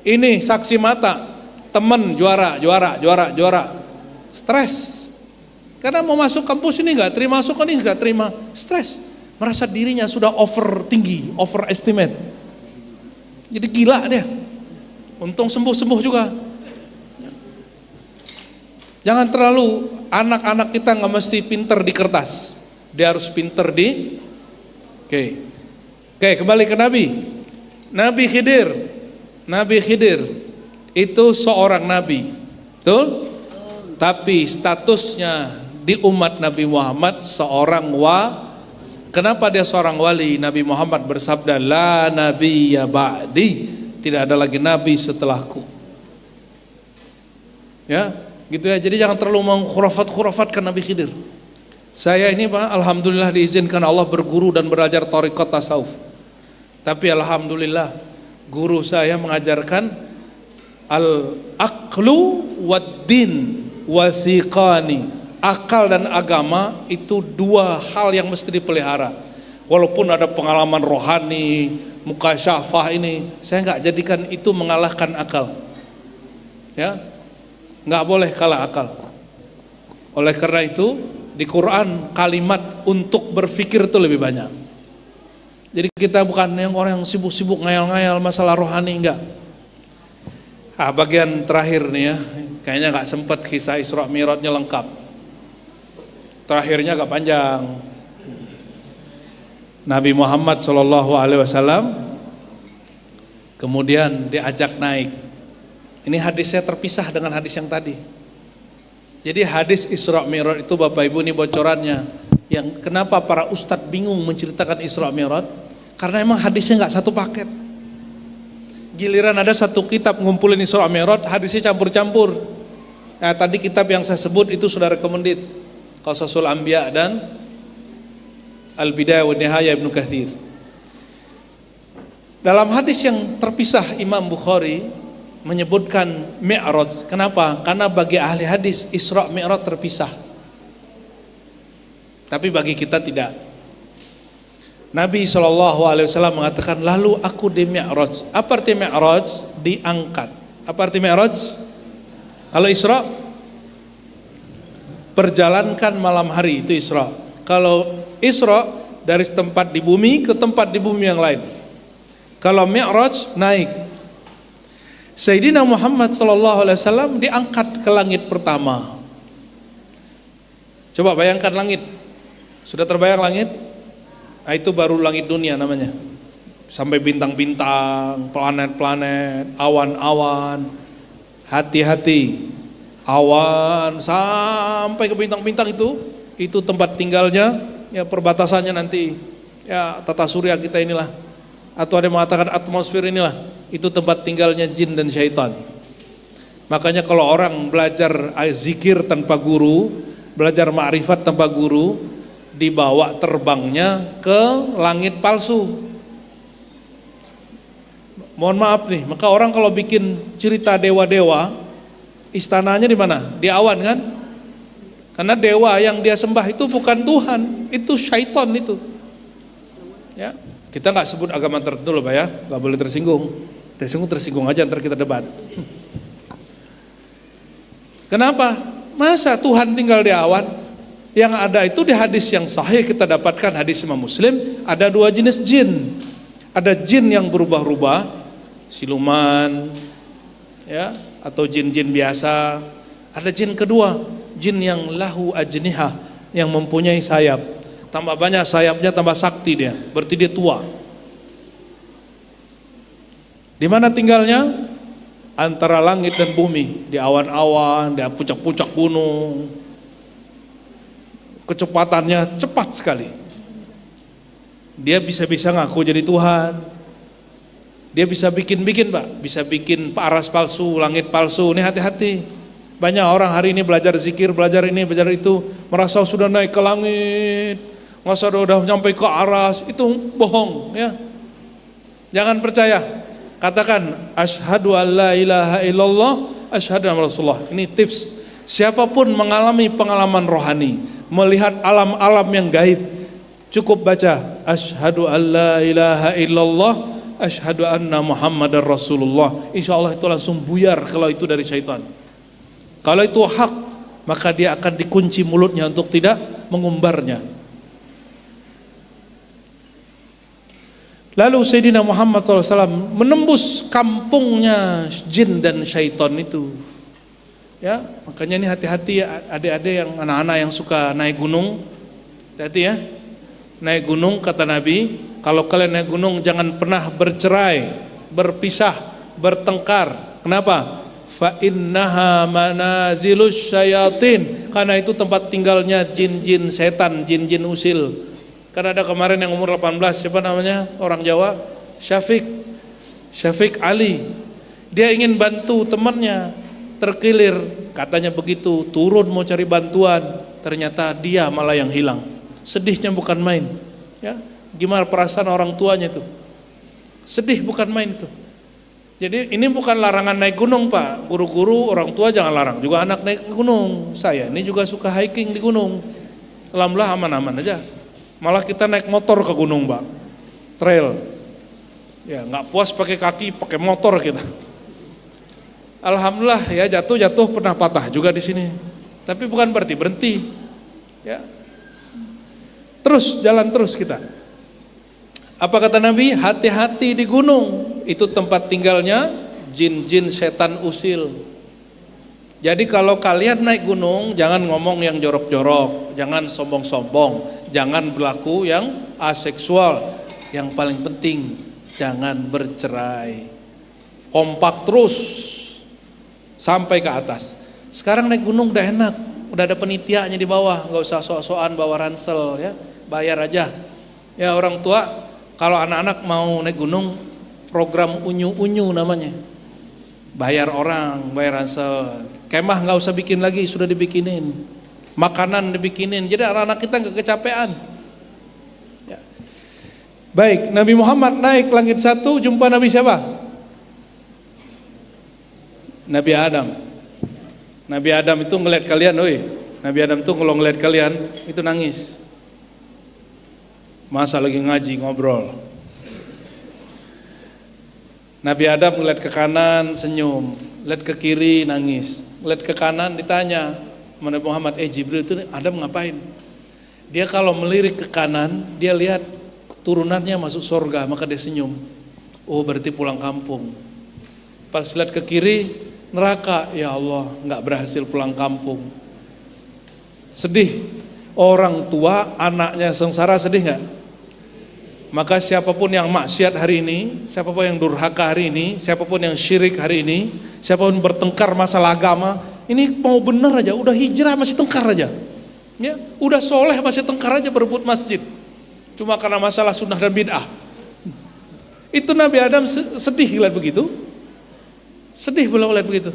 Ini saksi mata, temen juara. Stres. Karena mau masuk kampus ini nggak terima, masuk ini nggak terima, stres. Merasa dirinya sudah overestimate. Jadi gila dia. Untung sembuh juga. Jangan terlalu, anak-anak kita nggak mesti pinter di kertas. Dia harus pinter di Oke, kembali ke Nabi. Nabi Khidir itu seorang nabi. Betul? Tapi statusnya di umat Nabi Muhammad seorang Kenapa dia seorang wali? Nabi Muhammad bersabda, la nabiyya ba'di, tidak ada lagi nabi setelahku. Ya, gitu ya. Jadi jangan terlalu mengkhurafat-khurafatkan Nabi Khidir. Saya ini Pak, alhamdulillah diizinkan Allah berguru dan belajar thariqat tasawuf. Tapi alhamdulillah guru saya mengajarkan al-aqlu wad-din wasiqani. Akal dan agama itu 2 hal yang mesti dipelihara. Walaupun ada pengalaman rohani, mukasyafah ini, saya nggak jadikan itu mengalahkan akal. Ya, nggak boleh kalah akal. Oleh karena itu di Quran kalimat untuk berpikir itu lebih banyak. Jadi kita bukan yang orang yang sibuk-sibuk ngayal-ngayal masalah rohani, enggak. Bagian terakhir nih ya, kayaknya nggak sempat kisah Isra Mi'rajnya lengkap. Terakhirnya agak panjang. Nabi Muhammad SAW kemudian diajak naik. Ini hadisnya terpisah dengan hadis yang tadi. Jadi hadis Isra Mi'raj itu Bapak Ibu ini bocorannya. Yang kenapa para ustadz bingung menceritakan Isra Mi'raj? Karena emang hadisnya nggak satu paket. Giliran ada satu kitab ngumpulin Isra Mi'raj, hadisnya campur-campur. Nah, tadi kitab yang saya sebut itu sudah recommended, Qasasul Anbiya dan Al-Bidayah wa Nihayah Ibnu Katsir. Dalam hadis yang terpisah Imam Bukhari menyebutkan Mi'raj. Kenapa? Karena bagi ahli hadis Isra Mi'raj terpisah. Tapi bagi kita tidak. Nabi SAW mengatakan, lalu aku di Mi'raj. Apa arti Mi'raj? Diangkat. Apa arti Mi'raj? Kalau Isra, perjalankan malam hari, itu Isra. Kalau Isra, dari tempat di bumi ke tempat di bumi yang lain. Kalau Mi'raj, naik. Sayyidina Muhammad SAW diangkat ke langit pertama. Coba bayangkan langit. Sudah terbayang langit? Nah, itu baru langit dunia namanya. Sampai bintang-bintang, planet-planet, awan-awan. Hati-hati, awan sampai ke bintang-bintang itu tempat tinggalnya, ya perbatasannya nanti, ya tata surya kita inilah. Atau ada yang mengatakan atmosfer inilah, itu tempat tinggalnya jin dan syaitan. Makanya kalau orang belajar zikir tanpa guru, belajar ma'rifat tanpa guru, dibawa terbangnya ke langit palsu. Mohon maaf nih, maka orang kalau bikin cerita dewa-dewa, istananya di mana? Di awan kan? Karena dewa yang dia sembah itu bukan Tuhan, itu syaitan itu. Ya, kita nggak sebut agama tertentu loh, Pak ya, nggak boleh tersinggung. Tersinggung aja, ntar kita debat. Kenapa? Masa Tuhan tinggal di awan? Yang ada itu di hadis yang sahih kita dapatkan, hadis Imam Muslim, ada dua jenis jin. Ada jin yang berubah-ubah, siluman, ya, atau jin-jin biasa. Ada jin kedua, jin yang lahu ajnihah, yang mempunyai sayap. Tambah banyak sayapnya, tambah sakti dia, berarti dia tua. Di mana tinggalnya? Antara langit dan bumi, di awan-awan, di puncak-puncak gunung. Kecepatannya cepat sekali. Dia bisa-bisa ngaku jadi Tuhan. Dia bisa bikin-bikin, Pak, bisa bikin paras palsu, langit palsu. Ini hati-hati. Banyak orang hari ini belajar zikir, belajar ini, belajar itu, merasa sudah naik ke langit, merasa sudah sampai ke aras. Itu bohong, ya. Jangan percaya. Katakan asyhadu an la ilaha illallah, asyhadu anna Rasulullah. Ini tips. Siapapun mengalami pengalaman rohani, melihat alam-alam yang gaib, cukup baca asyhadu an la ilaha illallah, asyhadu anna Muhammadar Rasulullah. Insya Allah itu langsung buyar kalau itu dari syaitan. Kalau itu hak, maka dia akan dikunci mulutnya untuk tidak mengumbarnya. Lalu Sayyidina Muhammad SAW menembus kampungnya jin dan syaitan itu. Ya, makanya ini hati-hati ya, adik-adik yang anak-anak yang suka naik gunung. Hati-hati ya. Naik gunung kata Nabi, kalau kalian naik gunung jangan pernah bercerai, berpisah, bertengkar. Kenapa? Fa innaha manazilus syayatin. Karena itu tempat tinggalnya jin-jin setan, jin-jin usil. Kan ada kemarin yang umur 18, siapa namanya? Orang Jawa, Syafiq Ali. Dia ingin bantu temannya, terkilir, katanya begitu, turun mau cari bantuan, ternyata dia malah yang hilang. Sedihnya bukan main, ya. Gimana perasaan orang tuanya itu? Sedih bukan main itu. Jadi ini bukan larangan naik gunung, Pak. Guru-guru, orang tua jangan larang juga anak naik gunung. Saya ini juga suka hiking di gunung. Alhamdulillah aman-aman aja. Malah kita naik motor ke gunung, Pak. Trail. Ya, nggak puas pakai kaki, pakai motor kita. Alhamdulillah ya, jatuh pernah patah juga di sini. Tapi bukan berarti berhenti. Ya. Terus jalan terus kita. Apa kata Nabi? Hati-hati di gunung. Itu tempat tinggalnya jin-jin setan usil. Jadi kalau kalian naik gunung, jangan ngomong yang jorok-jorok, jangan sombong-sombong, jangan berlaku yang aseksual. Yang paling penting, jangan bercerai. Kompak terus sampai ke atas. Sekarang naik gunung udah enak, udah ada penitianya di bawah, nggak usah sok-sokan bawa ransel, ya, bayar aja. Ya orang tua, kalau anak-anak mau naik gunung, program unyu-unyu namanya. Bayar orang, bayar ransel. Kemah nggak usah bikin lagi, sudah dibikinin. Makanan dibikinin, jadi anak-anak kita nggak kecapean. Ya. Baik, Nabi Muhammad naik langit 1, jumpa Nabi siapa? Nabi Adam. Nabi Adam itu ngeliat kalian, Nabi Adam itu kalau ngeliat kalian itu nangis. Masa lagi ngaji ngobrol. Nabi Adam ngeliat ke kanan senyum, lihat ke kiri nangis, lihat ke kanan ditanya Nabi Muhammad, Jibril itu Adam ngapain? Dia kalau melirik ke kanan, dia lihat turunannya masuk surga, maka dia senyum. Oh, berarti pulang kampung. Pas lihat ke kiri, neraka. Ya Allah, nggak berhasil pulang kampung. Sedih. Orang tua anaknya sengsara, sedih nggak? Maka siapapun yang maksiat hari ini, siapapun yang durhaka hari ini, siapapun yang syirik hari ini, siapapun bertengkar masalah agama, ini mau benar aja, udah hijrah masih tengkar aja. Ya, udah soleh masih tengkar aja berebut masjid. Cuma karena masalah sunnah dan bid'ah. Itu Nabi Adam sedih lihat begitu. Sedih belum lihat begitu.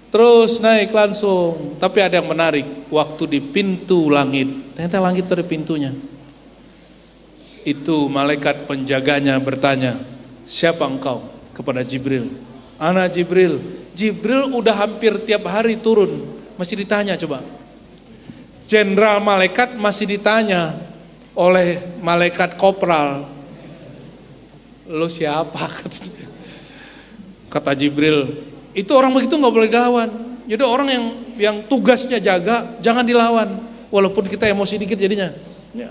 Terus naik langsung. Tapi ada yang menarik, waktu di pintu langit, ternyata langit itu ada pintunya. Itu malaikat penjaganya bertanya, siapa engkau? Kepada Jibril. Ana Jibril. Jibril udah hampir tiap hari turun, masih ditanya coba. Jenderal malaikat masih ditanya oleh malaikat kopral, lu siapa? Kata Jibril, itu orang begitu nggak boleh dilawan. Jadi orang yang tugasnya jaga jangan dilawan, walaupun kita emosi dikit jadinya. Ya.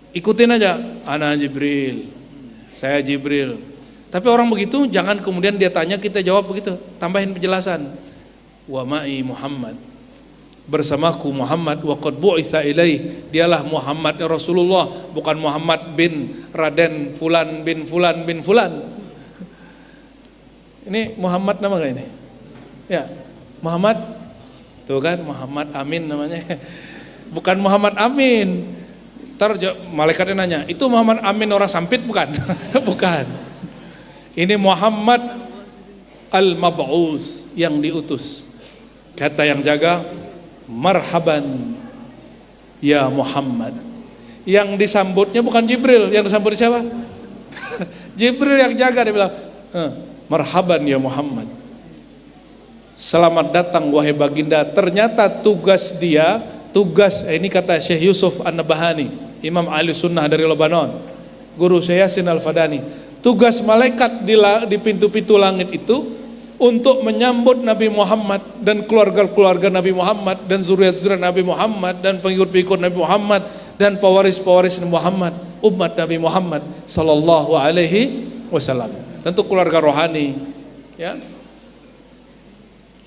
Ikutin aja, ana Jibril, saya Jibril. Tapi orang begitu jangan kemudian dia tanya kita jawab begitu, tambahin penjelasan. Wa ma'i Muhammad, bersamaku Muhammad, wa qad bu'itsa ilaihi, dialah Muhammad ya Rasulullah, bukan Muhammad bin Raden Fulan bin Fulan bin Fulan. Ini Muhammad nama gak ini? Ya, Muhammad. Tuh kan Muhammad Amin namanya. Bukan Muhammad Amin. Ntar malaikatnya nanya, itu Muhammad Amin orang sampit bukan? Bukan. Ini Muhammad al-mab'us, yang diutus. Kata yang jaga, marhaban ya Muhammad. Yang disambutnya bukan Jibril, yang disambut siapa? Jibril yang jaga, dia bilang, marhaban ya Muhammad. Selamat datang wahai baginda. Ternyata tugas dia, ini kata Syekh Yusuf An-Nabahani, Imam ahli sunnah dari Lebanon, guru Syekh Yasin Al-Fadani. Tugas malaikat di pintu-pintu langit itu untuk menyambut Nabi Muhammad dan keluarga-keluarga Nabi Muhammad dan zuriat-zuriat Nabi Muhammad dan pengikut-pengikut Nabi Muhammad dan pewaris-pewaris Nabi Muhammad, umat Nabi Muhammad sallallahu alaihi wasallam. Tentu keluarga rohani, ya.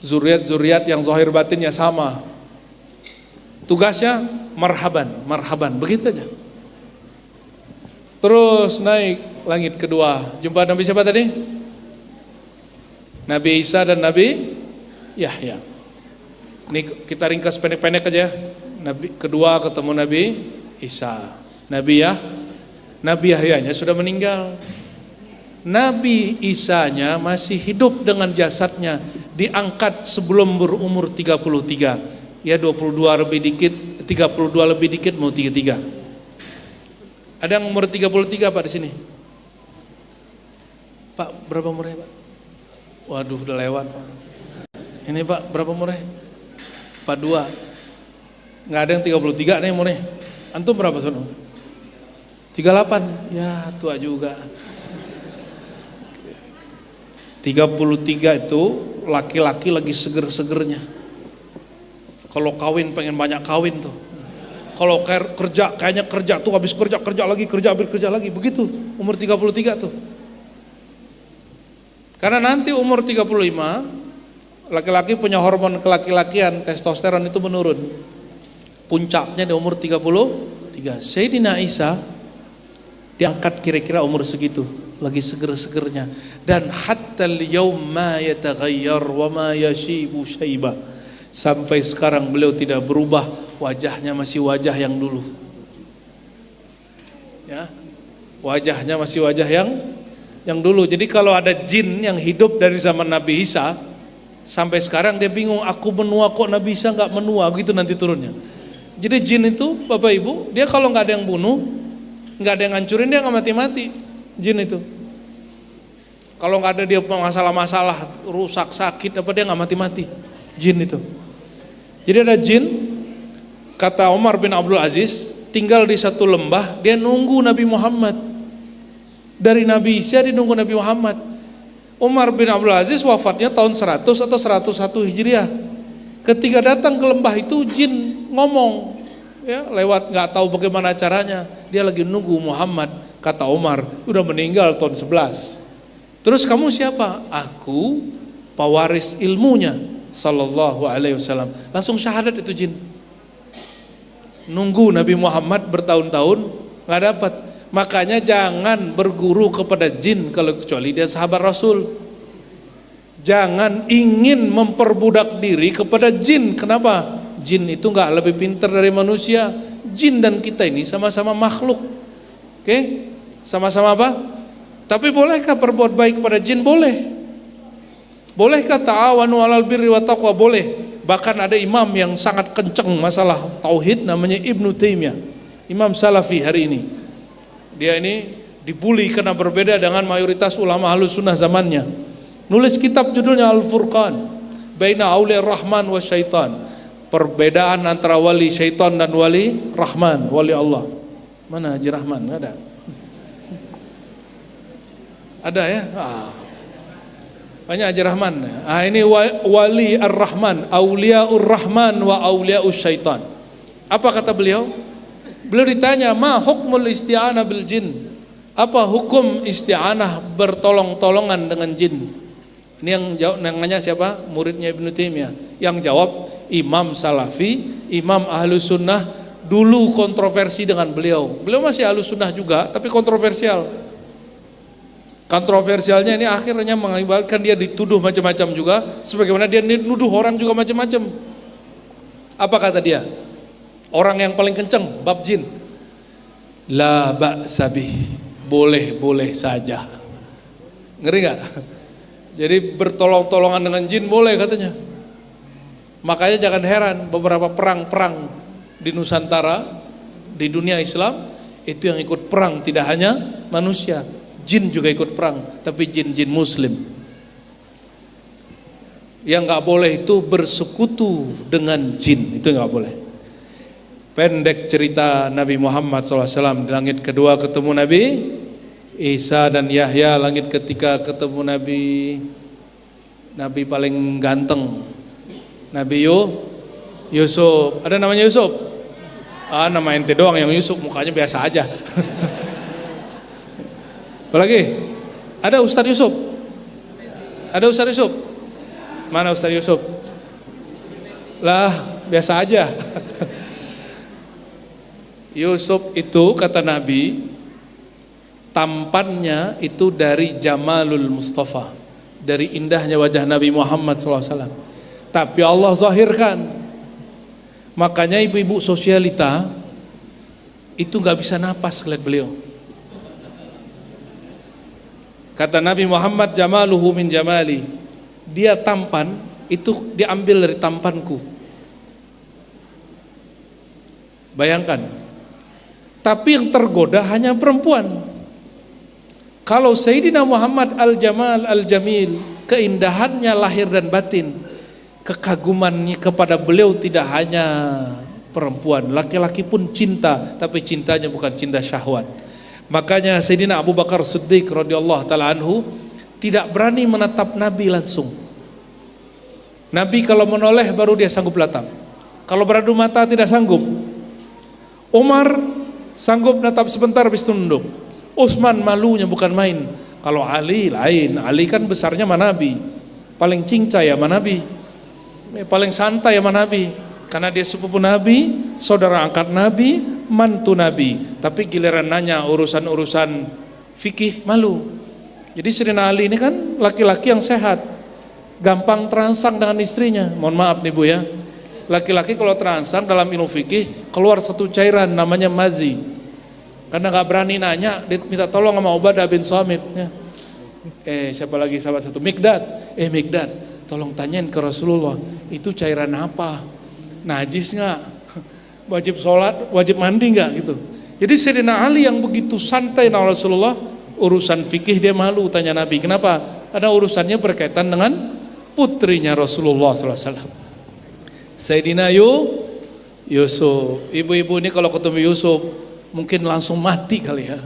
Zuriat-zuriat yang zahir batinnya sama. Tugasnya marhaban, marhaban, begitu aja. Terus naik langit kedua, jumpa Nabi siapa tadi? Nabi Isa dan Nabi Yahya. Ini kita ringkas pendek-pendek aja. Nabi kedua ketemu Nabi Isa. Nabi Yahyanya sudah meninggal. Nabi Isanya masih hidup dengan jasadnya, diangkat sebelum berumur 33. Ya 22 lebih dikit, 32 lebih dikit mau 33. Ada yang umur 33 Pak di sini? Pak, berapa umurnya Pak? Waduh, udah lewat Pak. Ini Pak, berapa umurnya? 42. Nggak ada yang 33 nih umurnya. Antum berapa tahun? 38. Ya, tua juga. 33 itu laki-laki lagi seger-segernya. Kalau kawin pengen banyak kawin tuh. Kalau kerja, kayaknya kerja tuh habis kerja lagi, begitu umur 33 tuh. Karena nanti umur 35, laki-laki punya hormon kelaki-lakian, testosteron itu menurun. Puncaknya di umur 33. Sayyidina Isa diangkat kira-kira umur segitu, lagi seger-segernya. Dan hatta al-yawm ma yataghayyar wa ma yashibu syaiba. Sampai sekarang beliau tidak berubah, wajahnya masih wajah yang dulu. Ya. Wajahnya masih wajah yang dulu. Jadi kalau ada jin yang hidup dari zaman Nabi Isa, Sampai sekarang dia bingung, aku menua kok Nabi Isa nggak menua, gitu nanti turunnya. Jadi jin itu Bapak Ibu, dia kalau nggak ada yang bunuh, nggak ada yang ngancurin, dia nggak mati-mati. Jin itu kalau nggak ada dia masalah-masalah rusak sakit apa, dia nggak mati-mati. Jin itu. Jadi ada jin, kata Umar bin Abdul Aziz, tinggal di satu lembah, dia nunggu Nabi Muhammad. Dari Nabi Isa dia nunggu Nabi Muhammad. Umar bin Abdul Aziz wafatnya tahun 100 atau 101 Hijriah. Ketika datang ke lembah itu, jin ngomong, ya, lewat nggak tahu bagaimana caranya. Dia lagi nunggu Muhammad. Kata Umar, udah meninggal tahun 11. Terus kamu siapa? Aku pewaris ilmunya sallallahu alaihi wasallam. Langsung syahadat itu jin. Nunggu Nabi Muhammad bertahun-tahun nggak dapat. Makanya jangan berguru kepada jin kalau kecuali dia sahabat Rasul. Jangan ingin memperbudak diri kepada jin. Kenapa? Jin itu nggak lebih pintar dari manusia. Jin dan kita ini sama-sama makhluk. Oke? Sama-sama apa? Tapi bolehkah berbuat baik kepada jin? Boleh. Bolehkah ta'awanu 'alal birri wa taqwa? Boleh. Bahkan ada imam yang sangat kenceng masalah tauhid, namanya Ibnu Taimiyah, imam Salafi hari ini. Dia ini dibully karena berbeda dengan mayoritas ulama Ahlus Sunnah zamannya. Nulis kitab judulnya Al-Furqan Baina Auliya Rahman wa Syaitan. Perbedaan antara wali syaitan dan wali Rahman, wali Allah. Mana Haji Rahman? Nggak ada. Ada ya? Banyak Haji Rahman. Ini wali Ar-Rahman, Auliyaur Rahman wa Auliya'us Syaitan. Apa kata beliau? Beliau ditanya, ma hukmul isti'anah bil jin? Apa hukum isti'anah bertolong-tolongan dengan jin? Ini yang jawab, nanya siapa? Muridnya Ibnu Taimiyah. Yang jawab Imam Salafi, Imam Ahlus Sunnah. Dulu kontroversi dengan beliau. Beliau masih Ahlus Sunnah juga, tapi kontroversial. Kontroversialnya ini akhirnya mengakibatkan dia dituduh macam-macam juga, sebagaimana dia nuduh orang juga macam-macam. Apa kata dia? Orang yang paling kenceng bab jin, la ba'sa bih, boleh-boleh saja. Ngeri gak? Jadi bertolong-tolongan dengan jin boleh katanya. Makanya jangan heran beberapa perang-perang di Nusantara, di dunia Islam, itu yang ikut perang tidak hanya manusia, jin juga ikut perang, tapi jin-jin muslim. Yang gak boleh itu bersekutu dengan jin, itu gak boleh. Pendek cerita Nabi Muhammad SAW di langit kedua ketemu Nabi Isa dan Yahya. Langit ketika ketemu Nabi paling ganteng, Nabi Yusuf. Ada namanya Yusuf? Nama ente doang yang Yusuf, mukanya biasa aja. Apalagi? Ada Ustadz Yusuf? Ada Ustadz Yusuf? Mana Ustadz Yusuf? Lah, biasa aja. Yusuf itu kata Nabi, tampannya itu dari Jamalul Mustafa, dari indahnya wajah Nabi Muhammad SAW. Tapi Allah zahirkan. Makanya ibu-ibu sosialita itu gak bisa napas lihat beliau. Kata Nabi Muhammad, jamaluhu min jamali. Dia tampan itu diambil dari tampanku. Bayangkan. Tapi yang tergoda hanya perempuan. Kalau Sayyidina Muhammad al-Jamal al-Jamil, keindahannya lahir dan batin, kekagumannya kepada beliau tidak hanya perempuan, laki-laki pun cinta, tapi cintanya bukan cinta syahwat. Makanya Sayyidina Abu Bakar Siddiq radhiyallahu taala anhu tidak berani menatap Nabi langsung. Nabi kalau menoleh baru dia sanggup latap. Kalau beradu mata tidak sanggup. Umar sanggup natap sebentar habis itu nunduk. Utsman malunya bukan main. Kalau Ali lain, Ali kan besarnya sama Nabi, paling cincai sama Nabi, paling santai sama Nabi, karena dia sepupu Nabi, saudara angkat Nabi, mantu Nabi. Tapi giliran nanya urusan-urusan fikih malu. Jadi Sayyidina Ali ini kan laki-laki yang sehat, gampang terangsang dengan istrinya. Mohon maaf nih Bu ya, laki-laki kalau terangsang dalam ilmu fikih keluar satu cairan namanya mazi. Karena gak berani nanya, dia minta tolong sama Ubadah bin Samit ya. Siapa lagi sahabat satu? Mikdad. Mikdad, tolong tanyain ke Rasulullah, itu cairan apa? Najis nggak? Wajib sholat, wajib mandi nggak gitu. Jadi Sayyidina Ali yang begitu santai dengan Rasulullah, urusan fikih dia malu tanya Nabi. Kenapa? Karena urusannya berkaitan dengan putrinya Rasulullah SAW. Sayyidina Yusuf. Ibu-ibu ini kalau ketemu Yusuf mungkin langsung mati kali ya.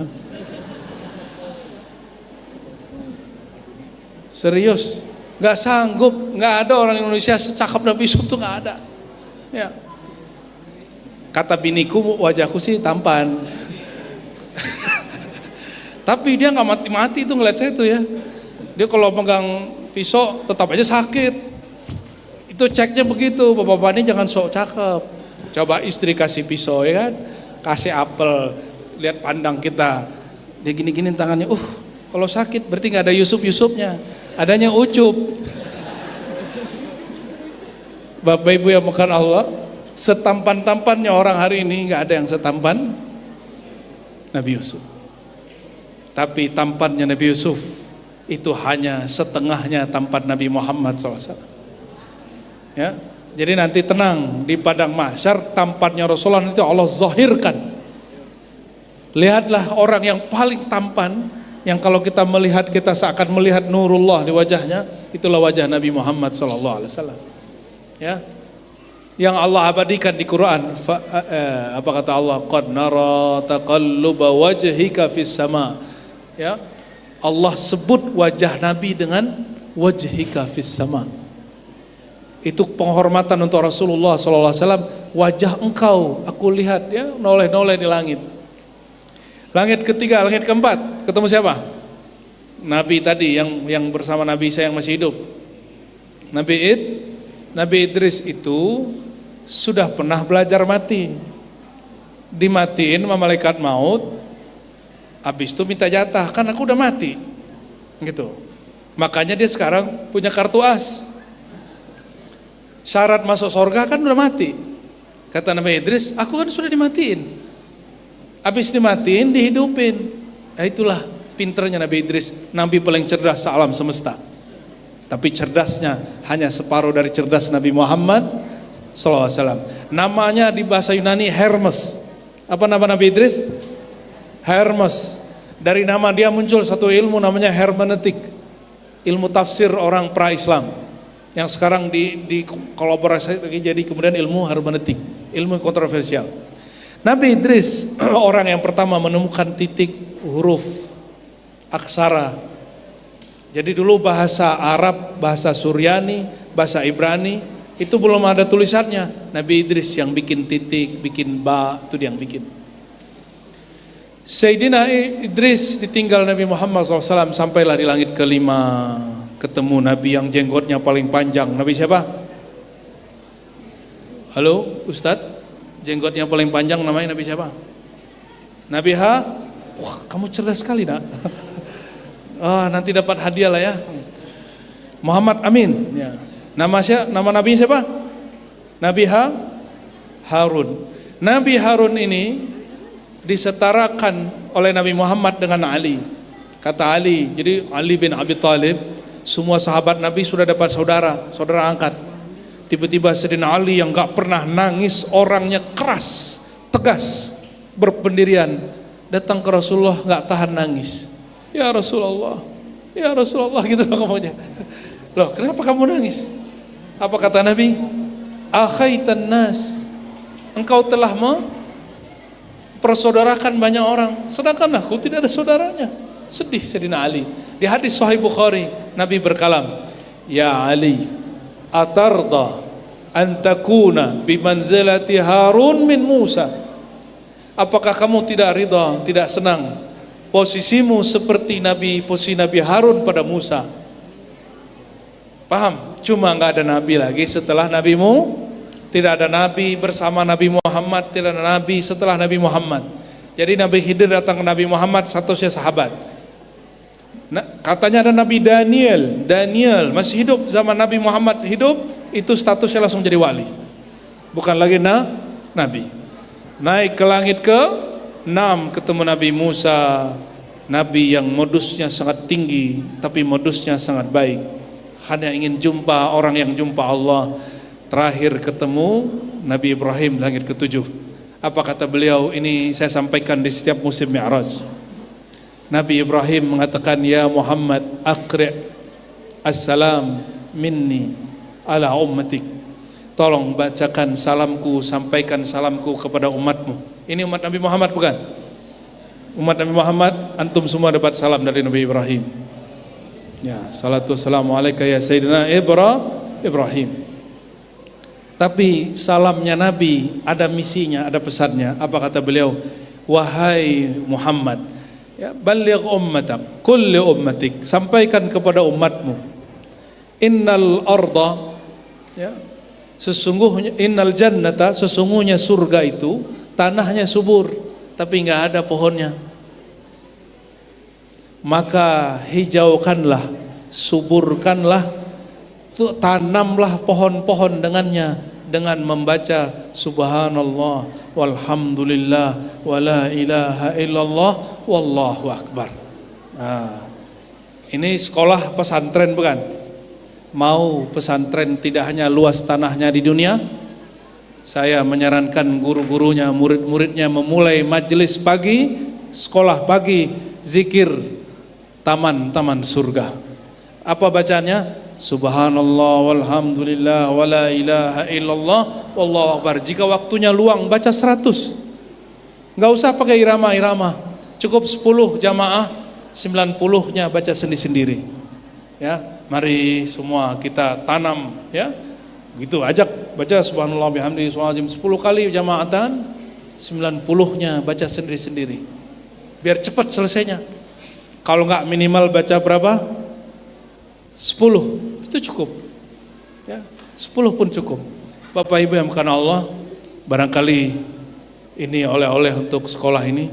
Serius, nggak sanggup, nggak ada orang Indonesia secakap Nabi Yusuf tuh nggak ada. Ya. Kata biniku wajahku sih tampan. Tapi dia nggak mati-mati tuh ngeliat saya tuh ya. Dia kalau pegang pisau tetap aja sakit. Itu ceknya begitu, bapak-bapak ini jangan sok cakep. Coba istri kasih pisau ya kan, kasih apel, lihat pandang kita. Dia gini-gini tangannya, kalau sakit berarti nggak ada Yusufnya, adanya Ucup. Bapak Ibu yang makan Allah, setampan-tampannya orang hari ini nggak ada yang setampan Nabi Yusuf. Tapi tampannya Nabi Yusuf itu hanya setengahnya tampan Nabi Muhammad SAW. Ya, jadi nanti tenang di padang mahsyar tampannya Rasulullah itu Allah zahirkan. Lihatlah orang yang paling tampan, yang kalau kita melihat kita seakan melihat nurullah di wajahnya, itulah wajah Nabi Muhammad SAW. Ya, yang Allah abadikan di Quran. Apa kata Allah? Qad nara taqalluba wajhika fis sama. Ya, Allah sebut wajah Nabi dengan wajhika fis sama. Itu penghormatan untuk Rasulullah SAW. Wajah engkau aku lihat ya noleh-noleh di langit. Langit ketiga, langit keempat, ketemu siapa? Nabi tadi yang bersama Nabi saya yang masih hidup. Nabi Idris itu sudah pernah belajar mati. Dimatiin sama malaikat maut. Habis itu minta jatah, kan aku udah mati. Gitu. Makanya dia sekarang punya kartu as. Syarat masuk surga kan udah mati. Kata Nabi Idris, aku kan sudah dimatiin. Habis dimatiin, dihidupin. Nah, itulah pinternya Nabi Idris, Nabi paling cerdas sealam semesta. Tapi cerdasnya hanya separuh dari cerdas Nabi Muhammad SAW. Namanya di bahasa Yunani Hermes. Apa nama Nabi Idris? Hermes. Dari nama dia muncul satu ilmu namanya hermeneutik. Ilmu tafsir orang pra-Islam. Yang sekarang dikolaborasi jadi kemudian ilmu hermeneutik, ilmu kontroversial. Nabi Idris orang yang pertama menemukan titik huruf aksara. Jadi dulu bahasa Arab, bahasa Suryani, bahasa Ibrani itu belum ada tulisannya. Nabi Idris yang bikin titik, bikin ba, itu dia yang bikin. Sayyidina Idris ditinggal Nabi Muhammad SAW sampailah di langit kelima. Ketemu Nabi yang jenggotnya paling panjang. Nabi siapa? Halo Ustadz, jenggotnya paling panjang namanya Nabi siapa? Nabi Wah, kamu cerdas sekali nak. Nanti dapat hadiah lah ya. Muhammad Amin ya. Nama Nabi siapa? Nabi Harun. Nabi Harun ini disetarakan oleh Nabi Muhammad dengan Ali. Kata Ali, jadi Ali bin Abi Thalib, semua sahabat Nabi sudah dapat saudara angkat. Tiba-tiba Sayyidina Ali yang gak pernah nangis, orangnya keras, tegas, berpendirian, datang ke Rasulullah gak tahan nangis. Ya Rasulullah gitu loh ngomongnya. Loh, kenapa kamu nangis? Apa kata Nabi? Akhaitan nas, engkau telah mempersaudarakan banyak orang, sedangkan aku tidak ada saudaranya. Sedih Sayyidina Ali. Di hadis Sahih Bukhari, Nabi berkalam, Ya Ali, atarda an takuna bimanzilati Harun min Musa. Apakah kamu tidak ridha, tidak senang posisimu seperti posisi Nabi Harun pada Musa? Paham? Cuma nggak ada nabi lagi setelah nabimu. Tidak ada nabi bersama Nabi Muhammad, tidak ada nabi setelah Nabi Muhammad. Jadi Nabi Khidir datang ke Nabi Muhammad, statusnya sahabat. Nah, katanya ada Nabi Daniel masih hidup zaman Nabi Muhammad hidup, itu statusnya langsung jadi wali, bukan lagi nabi. Naik ke langit ke-6 ketemu Nabi Musa, nabi yang modusnya sangat tinggi tapi modusnya sangat baik. hanya ingin jumpa orang yang jumpa Allah. Terakhir ketemu Nabi Ibrahim langit ketujuh. Apa kata beliau? Ini saya sampaikan di setiap musim Mi'raj. Nabi Ibrahim mengatakan, ya Muhammad, aqri' assalam minni ala ummatik. Tolong bacakan salamku, sampaikan salamku kepada umatmu. Ini umat Nabi Muhammad bukan? Umat Nabi Muhammad, antum semua dapat salam dari Nabi Ibrahim. Ya, salatu wassalamu alaika ya Sayyidina Ibrahim. Tapi salamnya Nabi ada misinya, ada pesannya. Apa kata beliau? Wahai Muhammad, ya, baligh ummatak, kulli ummatik, sampaikan kepada umatmu. Innal arda, ya, sesungguhnya innal jannata, sesungguhnya surga itu tanahnya subur, tapi enggak ada pohonnya. Maka hijaukanlah, suburkanlah, tanamlah pohon-pohon dengannya, dengan membaca subhanallah walhamdulillah wala ilaha illallah wallahu akbar. Nah, ini sekolah pesantren bukan? Mau pesantren tidak hanya luas tanahnya di dunia, saya menyarankan guru-gurunya, murid-muridnya memulai majelis pagi, sekolah pagi, zikir, taman-taman surga. Apa bacanya? Subhanallah walhamdulillah wala ilaha illallah wallahu akbar. Jika waktunya luang baca 100. Enggak usah pakai irama-irama. Cukup 10 jamaah, 90-nya baca sendiri-sendiri. Ya, mari semua kita tanam, ya. Gitu ajak baca subhanallah bihamdihi subhanallah 10 kali jamaatan, 90-nya baca sendiri-sendiri. Biar cepat selesainya. Kalau enggak minimal baca berapa? 10 itu cukup, ya, 10 pun cukup. Bapak Ibu yang bukan Allah, barangkali ini oleh-oleh untuk sekolah ini.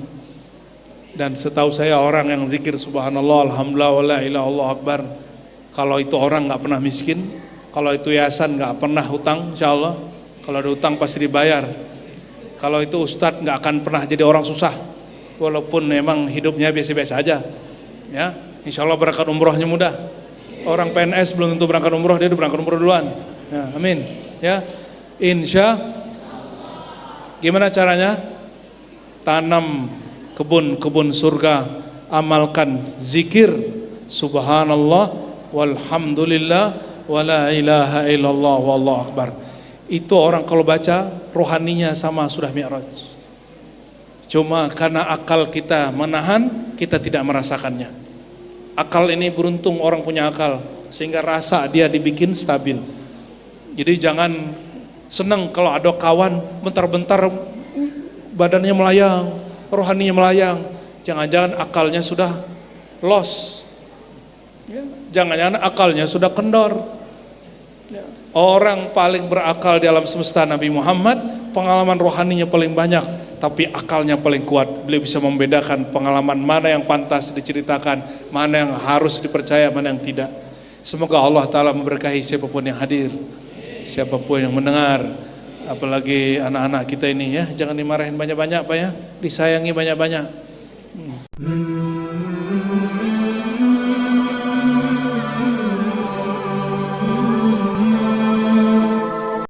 Dan setahu saya orang yang zikir subhanallah alhamdulillah wala ilaha illallah akbar, kalau itu orang nggak pernah miskin, kalau itu yayasan nggak pernah hutang, insya Allah. Kalau ada hutang pasti dibayar. Kalau itu ustadz nggak akan pernah jadi orang susah, walaupun memang hidupnya biasa-biasa aja, ya. Insya Allah berangkat umrohnya mudah. Orang PNS belum tentu berangkat umroh, dia udah berangkat umroh duluan. Ya, amin. Ya, insya. Gimana caranya? Tanam kebun-kebun surga, amalkan zikir subhanallah walhamdulillah wala ilaha illallah wallahu akbar. Itu orang kalau baca rohaninya sama sudah Mi'raj. Cuma karena akal kita menahan, kita tidak merasakannya. Akal ini beruntung orang punya akal, sehingga rasa dia dibikin stabil. Jadi jangan senang kalau ada kawan bentar-bentar badannya melayang, rohaninya melayang. Jangan-jangan akalnya sudah lost, ya, jangan-jangan akalnya sudah kendor. Ya. Orang paling berakal di alam semesta Nabi Muhammad, pengalaman rohaninya paling banyak, tapi akalnya paling kuat. Beliau bisa membedakan pengalaman mana yang pantas diceritakan, mana yang harus dipercaya, mana yang tidak. Semoga Allah Ta'ala memberkahi siapapun yang hadir, siapapun yang mendengar, apalagi anak-anak kita ini, ya. Jangan dimarahin banyak-banyak Pak, ya, disayangi banyak-banyak.